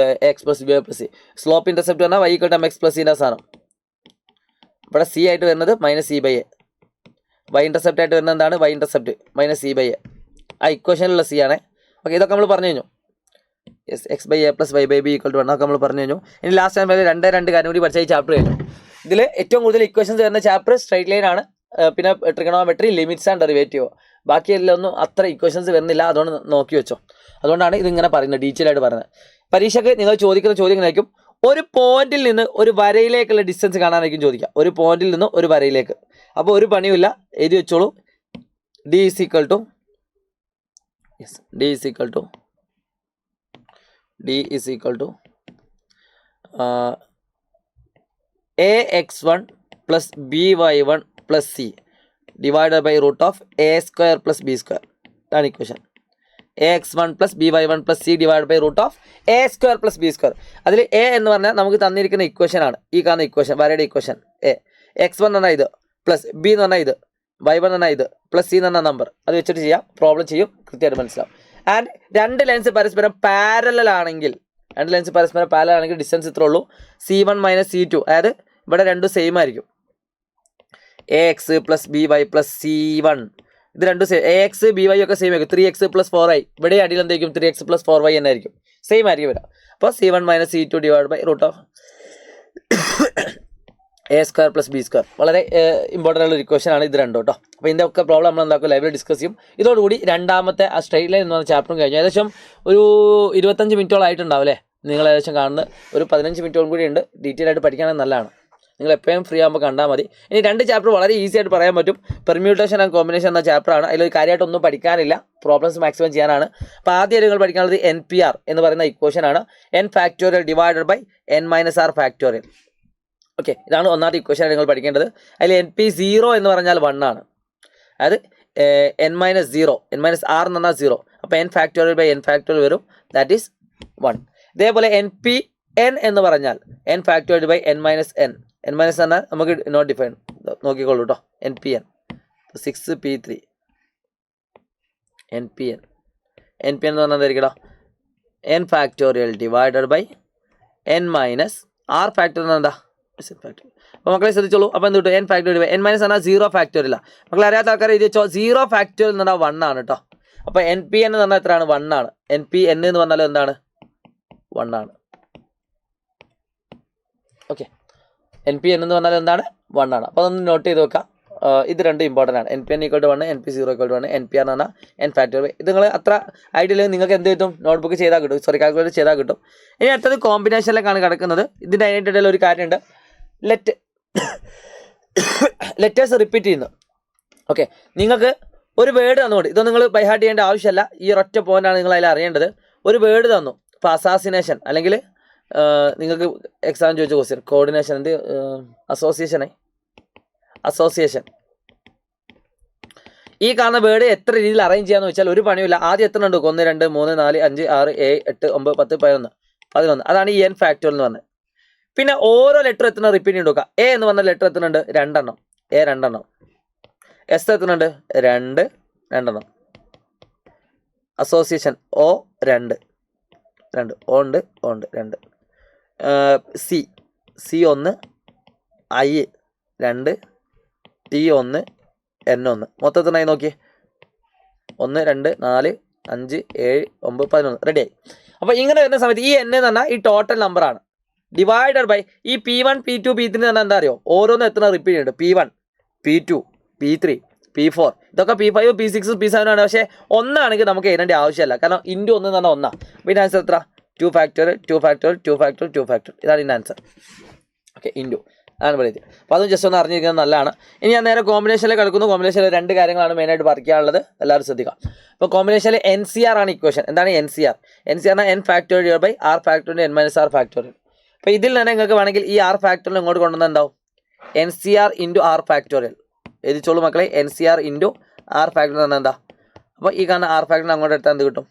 x + b + c. Slope intercept പറഞ്ഞാൽ y = mx + c സാധനം. ഇവിടെ c ആയിട്ട് വരുന്നത് -c/a. y ഇൻ്റർസെപ്റ്റ് ആയിട്ട് വരുന്നത് എന്താണ്, y ഇൻ്റർസെപ്റ്റ് -c/a. ആ ഇക്വേഷനിലുള്ള c ആണ്. ഓക്കെ, ഇതൊക്കെ നമ്മൾ പറഞ്ഞു കഴിഞ്ഞു. യെസ്, x/a + y/b = 1 ഒക്കെ നമ്മൾ പറഞ്ഞു കഴിഞ്ഞു. ഇനി ലാസ്റ്റ് ടൈം 2 കാര്യം കൂടി പഠിച്ച ഈ ചാപ്റ്റർ കഴിഞ്ഞു. ഇതിൽ ഏറ്റവും കൂടുതൽ ഇക്വേഷൻസ് വരുന്ന ചാപ്റ്റർ സ്ട്രൈറ്റ് ലൈൻ ആണ്. പിന്നെ ട്രിഗണോമെട്രി, ലിമിറ്റ്സ് ആൻഡ് ഡെറിവേറ്റീവ്. ബാക്കിയെല്ലാം ഒന്നും അത്ര ഇക്വേഷൻസ് വരുന്നില്ല, അതുകൊണ്ട് നോക്കി വെച്ചോ. അതുകൊണ്ടാണ് ഇതിങ്ങനെ പറയുന്നത്, ഡീറ്റെയിൽ ആയിട്ട് പറയുന്നത്. പരീക്ഷയ്ക്ക് നിങ്ങൾ ചോദിക്കുന്ന ചോദ്യങ്ങളായിരിക്കും, ഒരു പോയിന്റിൽ നിന്ന് ഒരു വരയിലേക്കുള്ള ഡിസ്റ്റൻസ് കാണാനായിരിക്കും ചോദിക്കുക. ഒരു പോയിന്റിൽ നിന്ന് ഒരു വരയിലേക്ക്. അപ്പോൾ ഒരു പണിയുമില്ല, എഴുതി വെച്ചോളൂ. d ax1 + by1 + c divided by √a² + b². ഇതാണ് equation. ax1 + by1 + c divided by √a² + b². അതിൽ a എന്ന് പറഞ്ഞാൽ നമുക്ക് തന്നിരിക്കുന്ന ഇക്വേഷനാണ്. ഈ കാണുന്ന ഇക്വേഷൻ, വരയുടെ ഇക്വേഷൻ a. x1 എന്ന് പറഞ്ഞാൽ ഇത്, പ്ലസ് b എന്ന് പറഞ്ഞാൽ ഇത്, y1 എന്ന് പറഞ്ഞാൽ ഇത്, പ്ലസ് c എന്ന് പറഞ്ഞാൽ നമ്പർ. അത് വെച്ചിട്ട് ചെയ്യാം, പ്രോബ്ലം ചെയ്യും, കൃത്യമായിട്ട് മനസ്സിലാവും. ആൻഡ് രണ്ട് ലൈൻസ് പരസ്പരം പാരലൽ ആണെങ്കിൽ ഡിസ്റ്റൻസ് ഇത്രേ ഉള്ളൂ, c1 - c2. അതായത് ഇവിടെ രണ്ടും സെയിം ആയിരിക്കും. ax + by + c1 ഇത് രണ്ടും സെയിം. ax by ഒക്കെ സെയിം ആയിരിക്കും. 3x + 4y. ഇവിടെ അടിയിൽ എന്തായിരിക്കും, 3x + 4y എന്നായിരിക്കും, സെയിം ആയിരിക്കും വരാം. അപ്പോൾ c1 - c2 divided by √a² + b². വളരെ ഇമ്പോർട്ടൻ്റ് ഉള്ള ഒരു ഇക്വേഷൻ ആണ് ഇത് രണ്ടും കേട്ടോ. അപ്പോൾ ഇതിൻ്റെ ഒക്കെ പ്രോബ്ലം നമ്മൾ എന്താക്കും, ലൈവിൽ ഡിസ്കസ് ചെയ്യും. ഇതോടുകൂടി രണ്ടാമത്തെ ആ സ്ട്രൈറ്റ് ലൈൻ എന്ന് പറഞ്ഞ ചാപ്റ്ററും കഴിഞ്ഞു. ഏകദേശം ഒരു 25 മിനിറ്റോളം ആയിട്ടുണ്ടാവും അല്ലേ നിങ്ങൾ ഏകദേശം കാണുന്നത്. ഒരു 15 മിനിറ്റോളം കൂടി ഉണ്ട്. ഡീറ്റെയിൽ ആയിട്ട് പഠിക്കുകയാണെങ്കിൽ നല്ലതാണ്. നിങ്ങൾ എപ്പോഴും ഫ്രീ ആകുമ്പോൾ കണ്ടാൽ മതി. ഇനി 2 ചാപ്റ്റർ വളരെ ഈസി ആയിട്ട് പറയാൻ പറ്റും. പെർമ്യൂട്ടേഷൻ ആൻഡ് കോമ്പിനേഷൻ എന്ന ചാപ്റ്ററാണ്. അതിലൊരു കാര്യമായിട്ടൊന്നും പഠിക്കാനില്ല, പ്രോബ്ലംസ് മാക്സിമം ചെയ്യാനാണ്. അപ്പോൾ ആദ്യം നിങ്ങൾ പഠിക്കാനുള്ളത് NPR എന്ന് പറയുന്ന ഇക്വേഷനാണ്. n⁴ divided by n⁻r⁴. Okay, ഇതാണ് ഒന്നാമത്തെ ഇക്വേഷൻ നിങ്ങൾ പഠിക്കേണ്ടത്. അതിൽ NP0 എന്ന് പറഞ്ഞാൽ 1 ആണ്. അതായത് n-0, n-r എന്ന് പറഞ്ഞാൽ 0. അപ്പോൾ n⁴ ബൈ n⁴ വരും, ദാറ്റ് ഈസ് 1. ഇതേപോലെ NPN എന്ന് പറഞ്ഞാൽ n⁴ ബൈ n-n. n- എന്നാൽ നമുക്ക് നോട്ട് ഡിഫൈൻ നോക്കിക്കോളൂ കേട്ടോ. NPN 6p3 NPN എന്ന് പറഞ്ഞാൽ എന്തായിരിക്കട്ടോ, n⁴ ഡിവൈഡഡ് ബൈ n-r⁴ എന്ന് എന്താ. അപ്പോൾ മക്കളെ ശ്രദ്ധിച്ചോളൂ. അപ്പോൾ എന്ത് കിട്ടും, n⁴ ബൈ n- എന്നാൽ 0 മക്കളെ അറിയാത്ത ആൾക്കാർ എഴുതി വെച്ചോ. 0 എന്ന് പറഞ്ഞാൽ 1 ആണ് കേട്ടോ. അപ്പോൾ NPN എന്ന് പറഞ്ഞാൽ എത്രയാണ്, 1 ആണ്. NPN എന്ന് പറഞ്ഞാൽ എന്താണ്, 1 ആണ്. ഓക്കെ, NPN എന്ന് പറഞ്ഞാൽ എന്താണ്, 1 ആണ്. അപ്പോൾ അതൊന്ന് നോട്ട് ചെയ്ത് വെക്കാം. ഇത് രണ്ടും ഇമ്പോർട്ടൻ്റ് ആണ്. NPN = 1, NP0 = 1, NPR എന്ന് പറഞ്ഞാൽ n ഫാക്ടോറിയൽ. ഇത് നിങ്ങൾ അത്ര ഐഡിയയിൽ നിങ്ങൾക്ക് എന്ത് കിട്ടും, നോട്ട്ബുക്ക് ചെയ്താൽ കിട്ടും, കാൽക്കുലേറ്റ് ചെയ്താൽ കിട്ടും. ഇനി അടുത്തത് കോമ്പിനേഷനിലേക്കാണ് കിടക്കുന്നത്. ഇതിൻ്റെ അതിനായിട്ടുള്ള ഒരു കാര്യമുണ്ട്, ലെറ്റേഴ്സ് റിപ്പീറ്റ് ചെയ്യുന്നു. ഓക്കെ, നിങ്ങൾക്ക് ഒരു വേർഡ് തന്നുകൊണ്ട്, ഇതൊന്നും നിങ്ങൾ ബൈഹാർട്ട് ചെയ്യേണ്ട ആവശ്യമില്ല, ഈ ഒറ്റ പോയിന്റാണ് നിങ്ങൾ അതിൽ അറിയേണ്ടത്. ഒരു വേർഡ് തന്നു, ഇപ്പോൾ അസാസിനേഷൻ അല്ലെങ്കിൽ നിങ്ങൾക്ക് എക്സാം ചോദിച്ച ക്വസ്റ്റ്യൻ കോർഡിനേഷൻ, എന്ത് അസോസിയേഷൻ. ഈ കാണുന്ന വേർഡ് എത്ര രീതിയിൽ അറേഞ്ച് ചെയ്യാന്ന് വെച്ചാൽ ഒരു പണിയില്ല. ആദ്യം എത്ര ഉണ്ട്, 1 2 3 4 5 6 7 8 9 10 11. അതാണ് ഈ n ഫാക്ടോറിയൽ എന്ന് പറഞ്ഞത്. പിന്നെ ഓരോ ലെറ്റർ എത്ര റിപ്പീറ്റ് ചെയ്ത് നോക്കുക. എ എന്ന് പറഞ്ഞ ലെറ്റർ എത്തുന്നുണ്ട് 2 എണ്ണം, A 2 എണ്ണം. എസ് എത്തുന്നുണ്ട് 2 എണ്ണം. അസോസിയേഷൻ O 2 O ഉണ്ട് 2. C 1, I 2, T 1, N 1. മൊത്തത്തിനായി നോക്കിയേ 1 2 4 5 7 9 11. റെഡിയായി. അപ്പോൾ ഇങ്ങനെ വരുന്ന സമയത്ത് ഈ N എന്ന് പറഞ്ഞാൽ ഈ ടോട്ടൽ നമ്പറാണ്, ഡിവൈഡഡ് ബൈ ഈ P1 P2 P3 എന്ന് പറഞ്ഞാൽ എന്താ അറിയോ, ഓരോന്നും എത്ര റിപ്പീറ്റ് ഉണ്ട്, P1 P2 P3 P4 ഇതൊക്കെ P5 P6 P7 ആണ്. പക്ഷേ ഒന്നാണെങ്കിൽ നമുക്ക് എഴുതേണ്ട ആവശ്യമില്ല, കാരണം ഇൻറ്റു 1 എന്ന് പറഞ്ഞാൽ 1. അപ്പോൾ ഇതിൻ്റെ ആൻസർ എത്ര, 2 ഫാക്ടോറിയൽ 2 ഫാക്ടോറിയൽ 2 ഫാക്ടോറിയൽ 2 ഫാക്ടോറിയൽ. ഇതാണ് ഇതിൻ്റെ ആൻസർ. ഓക്കെ, ഇൻറ്റു അതാണ് പറയുന്നത്. അപ്പോൾ അതും ജസ്റ്റ് ഒന്ന് അറിഞ്ഞിരിക്കുന്നത് നല്ലതാണ്. ഇനി ഞാൻ നേരെ കോമ്പിനേഷനിലേക്ക് കിടക്കുന്നു. കോമ്പിനേഷനിൽ 2 കാര്യങ്ങളാണ് മെയിനായിട്ട് പഠിക്കാനുള്ളത്, എല്ലാവരും ശ്രദ്ധിക്കാം. അപ്പോൾ കോമ്പിനേഷനിൽ NCR ആണ് ഇക്വേഷൻ. എന്താണ് NCR? NCR n factorial by r factorial n - r factorial. അപ്പോൾ ഇതിൽ തന്നെ നിങ്ങൾക്ക് വേണമെങ്കിൽ ഈ r ഫാക്ടോറിയൽ ഇങ്ങോട്ട് കൊണ്ടുവന്നാൽ എന്താവും, NCR × r ഫാക്ടോറിയൽ. എഴുതിച്ചോളൂ മക്കളെ, NCR × r ഫാക്ടോറിയൽ എന്ന് പറഞ്ഞാൽ എന്താ. അപ്പോൾ ഈ കാണുന്ന r ഫാക്ടോറിയൽ അങ്ങോട്ട് എടുത്താൽ എന്ത് കിട്ടും,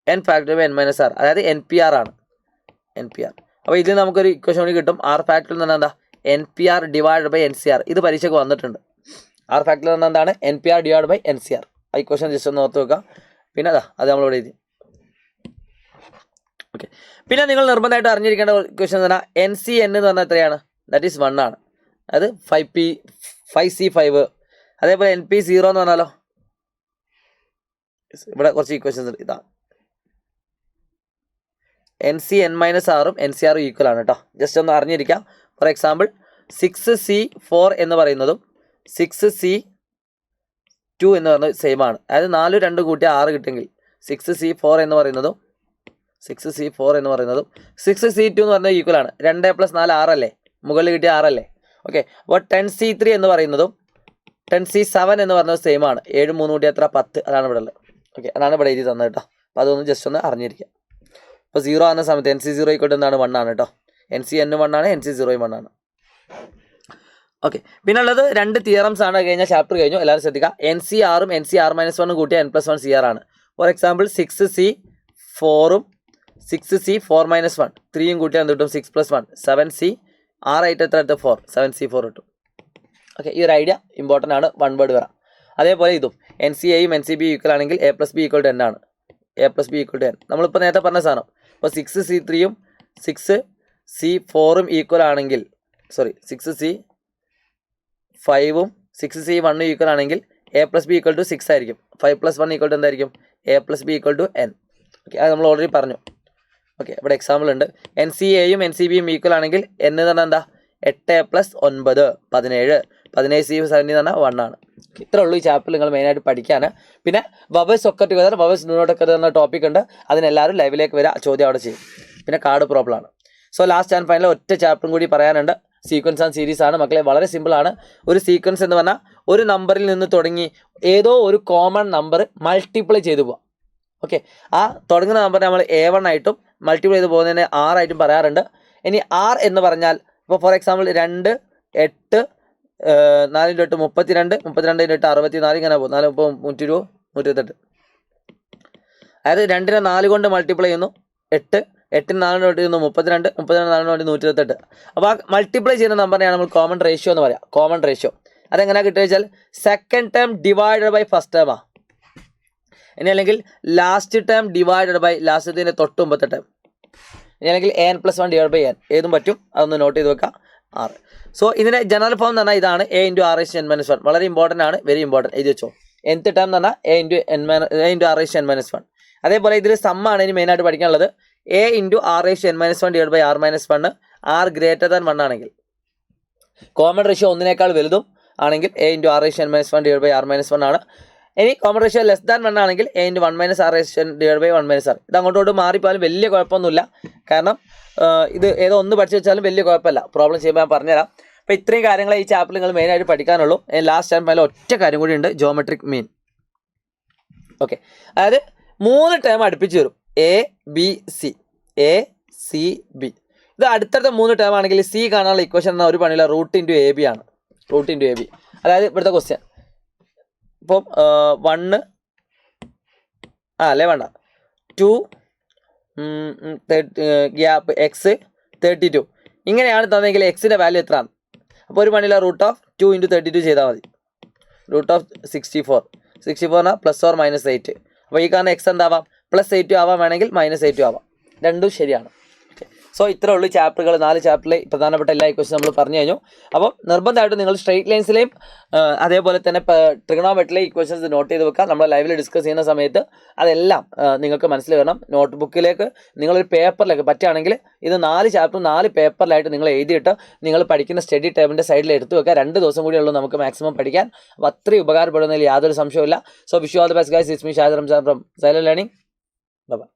n factorial by n - r, അതായത് NPR ആണ്, NPR. അപ്പോൾ ഇതിൽ നമുക്കൊരു ഇക്വേഷൻ കൂടി കിട്ടും. r ഫാക്ടോറിയൽ എന്ന് പറഞ്ഞാൽ എന്താ, NPR ഡിവൈഡ് ബൈ NCR. ഇത് പരീക്ഷയ്ക്ക് വന്നിട്ടുണ്ട്. r ഫാക്ടോറിയൽ എന്ന് പറഞ്ഞാൽ എന്താണ്, NPR ഡിവൈഡ് ബൈ NCR. ആ ഇക്വേഷൻ ജസ്റ്റ് ഒന്ന് ഓർത്ത് വെക്കാം. പിന്നെ അത് നമ്മളിവിടെ എഴുതി. ഓക്കെ, പിന്നെ നിങ്ങൾ നിർബന്ധമായിട്ട് അറിഞ്ഞിരിക്കേണ്ട ഇക്വേഷൻ എന്ന് പറഞ്ഞാൽ NCN എന്ന് പറഞ്ഞാൽ എത്രയാണ്, ദാറ്റ് ഈസ് 1 ആണ്. അത് 5C5. അതേപോലെ NP0 എന്ന് പറഞ്ഞാലോ, ഇവിടെ കുറച്ച് ഇക്വേഷൻസ് ഉണ്ട്. ഇതാണ് NCN - r ഉം NCR ഈക്വൽ ആണ് കേട്ടോ, ജസ്റ്റ് ഒന്ന് അറിഞ്ഞിരിക്കാം. ഫോർ എക്സാമ്പിൾ 6C4 എന്ന് പറയുന്നതും 6C2 എന്ന് പറയുന്നത് സെയിം ആണ്. അതായത് 4 2 കൂട്ടി 6 കിട്ടുമെങ്കിൽ 6C4 എന്ന് പറയുന്നതും 6C2 എന്ന് പറയുന്നത് ഈക്വൽ ആണ്. 2 + 4 6 അല്ലേ, മുകളിൽ കിട്ടിയ 6 അല്ലേ. ഓക്കെ, അപ്പോൾ 10C3 എന്ന് പറയുന്നതും 10C7 എന്ന് പറയുന്നത് സെയിം ആണ്. 7 3 കൂട്ടി എത്ര, 10. അതാണ് ഇവിടെ ഉള്ളത്. ഓക്കെ, അതാണ് ഇവിടെ എഴുതി തന്നത് കേട്ടോ. അപ്പോൾ അതൊന്ന് ജസ്റ്റ് ഒന്ന് അറിഞ്ഞിരിക്കാം. അപ്പോൾ 0 ആകുന്ന സമയത്ത് NC0 = എന്താണ്, 1 ആണ് കേട്ടോ. NCN 1 ആണ്, NC0 1 ആണ്. ഓക്കെ, പിന്നെ ഉള്ളത് 2 തിയറംസ് ആണ്. കഴിഞ്ഞ ചാപ്റ്റർ കഴിഞ്ഞു, എല്ലാവരും ശ്രദ്ധിക്കുക. NCR ഉം NCR - 1 കൂട്ടിയ n+1 CR ആണ്. ഫോർ എക്സാമ്പിൾ 6C4 ഉം 6C4 - 1 3യും കൂട്ടിയാൽ എന്ത് കിട്ടും, 6 + 1 7C. 6 ആയിട്ട് എത്ര എടുത്ത് 4, 7C4 കിട്ടും. ഓക്കെ, ഈ ഒരു ഐഡിയ ഇമ്പോർട്ടൻ്റ് ആണ്, 1 വേർഡ് വരാം. അതേപോലെ ഇതും NCA യും NCB ഈക്വൽ ആണെങ്കിൽ A + B = n ആണ്. A + B = n. നമ്മളിപ്പോൾ നേരത്തെ പറഞ്ഞ സാധനം. അപ്പോൾ 6C3 ഉം 6C4 ഉം ഈക്വൽ ആണെങ്കിൽ, 6C5 ഉം 6C1 ഈക്വൽ ആണെങ്കിൽ A + B = 6 ആയിരിക്കും. 5 + 1 = എന്തായിരിക്കും, A + B = n. ഓക്കെ, അത് നമ്മൾ ഓൾറെഡി പറഞ്ഞു. ഓക്കെ, ഇവിടെ എക്സാമ്പിൾ ഉണ്ട്. NCA യും NCB യും ഈക്വൽ ആണെങ്കിൽ n എന്ന് പറഞ്ഞാൽ എന്താ, 8 + 9 17. 17C7 എന്ന് പറഞ്ഞാൽ 1 ആണ്. ഇത്രേ ഉള്ളൂ ഈ ചാപ്റ്ററിൽ നിങ്ങൾ മെയിനായിട്ട് പഠിക്കാൻ. പിന്നെ വവേഴ്സ് ഒക്കെ ടുഗദർ, വവേഴ്സ് ഡു നോട്ട് ഒക്കെ എന്ന ടോപ്പിക് ഉണ്ട്. അതിനെല്ലാവരും ലൈവിലേക്ക് വരിക, ചോദ്യം അവിടെ ചെയ്യും. പിന്നെ കാർഡ് പ്രോബ്ലം ആണ്. സോ ലാസ്റ്റ് ആൻഡ് ഫൈനൽ ഒറ്റ ചാപ്റ്ററും കൂടി പറയാനുണ്ട്. സീക്വൻസ് ആൻഡ് സീരീസ് ആണ് മക്കളെ, വളരെ സിമ്പിൾ ആണ്. ഒരു സീക്വൻസ് എന്ന് പറഞ്ഞാൽ ഒരു നമ്പറിൽ നിന്ന് തുടങ്ങി ഏതോ ഒരു കോമൺ നമ്പർ മൾട്ടിപ്ലൈ ചെയ്തു പോവാം. ഓക്കെ, ആ തുടങ്ങുന്ന നമ്പർ നമ്മൾ A1 ആയിട്ടും മൾട്ടിപ്ലൈ ചെയ്ത് പോകുന്നതിന് R ആയിട്ടും പറയാറുണ്ട്. ഇനി R എന്ന് പറഞ്ഞാൽ ഇപ്പോൾ ഫോർ എക്സാമ്പിൾ 2 8 4 × 8 32 32 × 8 64 ഇങ്ങനെ പോകും. 4 30 120 128. അതായത് 2നെ 4 കൊണ്ട് മൾട്ടിപ്ലൈ ചെയ്യുന്നു, 8 8ന് 4 കൊണ്ട് ചെയ്യുന്നു 32 32 4 കൊണ്ട് 128. അപ്പോൾ ആ മൾട്ടിപ്ലൈ ചെയ്യുന്ന നമ്പറിനെയാണ് നമ്മൾ കോമൺ റേഷ്യോ എന്ന് പറയാം. കോമൺ റേഷ്യോ അതെങ്ങനെയാണ് കിട്ടുക വെച്ചാൽ second term divided by first ടേമാ, ഇനി അല്ലെങ്കിൽ ലാസ്റ്റ് ടേം ഡിവൈഡഡ് ബൈ ലാസ്റ്റത്തിൻ്റെ തൊട്ട് മുമ്പത്തെ ടേം, ഇനി അല്ലെങ്കിൽ n+1 ഡിവൈഡ് ബൈ n, ഏതും പറ്റും. അതൊന്ന് നോട്ട് ചെയ്ത് വെക്കാം. 6. സോ ഇതിൻ്റെ ജനറൽ ഫോം എന്ന് പറഞ്ഞാൽ ഇതാണ്, A × r⁻n−1. വളരെ ഇമ്പോർട്ടൻ്റ് ആണ്, വെരി ഇമ്പോർട്ടൻറ്റ്. എഴുതി വെച്ചോ. nth ടേം എന്ന് പറഞ്ഞാൽ A × r⁻n−1. അതേപോലെ ഇതിൽ സമ്മാണ് ഇനി മെയിനായിട്ട് പഠിക്കാനുള്ളത്. A × r⁻n−1 divide by r−1 r > 1 ആണെങ്കിൽ കോമൺ റേഷ്യോ 1 വലുതും ആണെങ്കിൽ A into R ratio N minus 1 divide by R minus 1 ആണ്. ഇനി കോമൺ റേഷ്യോ ലെസ് ദാൻ 1 ആണെങ്കിൽ A into 1 minus R ratio divide by 1 minus R. ഇത് അങ്ങോട്ടോട്ട് മാറിപ്പോയാലും വലിയ കുഴപ്പമൊന്നുമില്ല. കാരണം ഇത് ഏതോ ഒന്ന് പഠിച്ചു വെച്ചാലും വലിയ കുഴപ്പമില്ല. പ്രോബ്ലം ചെയ്യുമ്പോൾ ഞാൻ പറഞ്ഞുതരാം. അപ്പോൾ ഇത്രയും കാര്യങ്ങൾ ഈ ചാപ്റ്ററിൽ നിങ്ങൾ മെയിനായിട്ട് പഠിക്കാനുള്ളൂ. ലാസ്റ്റ് ടൈം അതിൽ ഒറ്റ കാര്യം കൂടി ഉണ്ട്, ജോമെട്രിക് മീൻ. ഓക്കെ, അതായത് 3 ടേം അടുപ്പിച്ച് വരും, A B C, A C B. ഇത് അടുത്തടുത്ത 3 ടേം ആണെങ്കിൽ സി കാണാനുള്ള ഇക്വേഷൻ എന്ന ഒരു പണിയില്ല, റൂട്ട് ഇൻറ്റു എ ബി ആണ്. റൂട്ട് ഇൻറ്റു എ ബി, അതായത് ഇവിടുത്തെ ക്വസ്റ്റ്യൻ ഇപ്പം 1 അല്ലേ വേണ്ട 2 ഗ്യാപ്പ് എക്സ് 32 ഇങ്ങനെയാണ് തന്നെങ്കിൽ എക്സിൻ്റെ വാല്യൂ എത്രയാണ്? അപ്പോൾ ഒരു പണിയില്ല, റൂട്ട് ഓഫ് 2 ഇൻറ്റു 32 ചെയ്താൽ മതി. Root of 64 plus or minus 8. അപ്പോൾ ഈ കാരണം എക്സ് എന്താവാം, +8 ആവാം, വേണമെങ്കിൽ -8 ആവാം. രണ്ടും ശരിയാണ്. സോ ഇത്രേ ഉള്ളൂ ചാപ്റ്ററുകൾ. 4 ചാപ്റ്ററിലെ പ്രധാനപ്പെട്ട എല്ലാ ഇക്വേഷനും നമ്മൾ പറഞ്ഞു കഴിഞ്ഞു. അപ്പോൾ നിർബന്ധമായിട്ടും നിങ്ങൾ സ്ട്രെയിറ്റ് ലൈൻസിലെയും അതേപോലെ തന്നെ ട്രിഗണോമെട്രിയിലെ ഇക്വേഷൻസ് നോട്ട് ചെയ്ത് വെക്കാം. നമ്മൾ ലൈവിൽ ഡിസ്കസ് ചെയ്യുന്ന സമയത്ത് അതെല്ലാം നിങ്ങൾക്ക് മനസ്സിൽ വരണം. നോട്ട് ബുക്കിലേക്ക് നിങ്ങളൊരു പേപ്പറിലേക്ക് പറ്റുകയാണെങ്കിൽ ഇത് 4 ചാപ്റ്റർ 4 പേപ്പറിലായിട്ട് നിങ്ങൾ എഴുതിയിട്ട് നിങ്ങൾ പഠിക്കുന്ന സ്റ്റഡി ടേബിളിൻ്റെ സൈഡിൽ എടുത്തു വെക്കുക. 2 ദിവസം കൂടി ഉള്ളൂ നമുക്ക് മാക്സിമം പഠിക്കാൻ. അപ്പോൾ അത്രയും ഉപകാരപ്പെടുന്നതിൽ യാതൊരു സംശയമില്ല. So wish you all the best guys. It's me Shahid Ramzan from Silent Learning. By.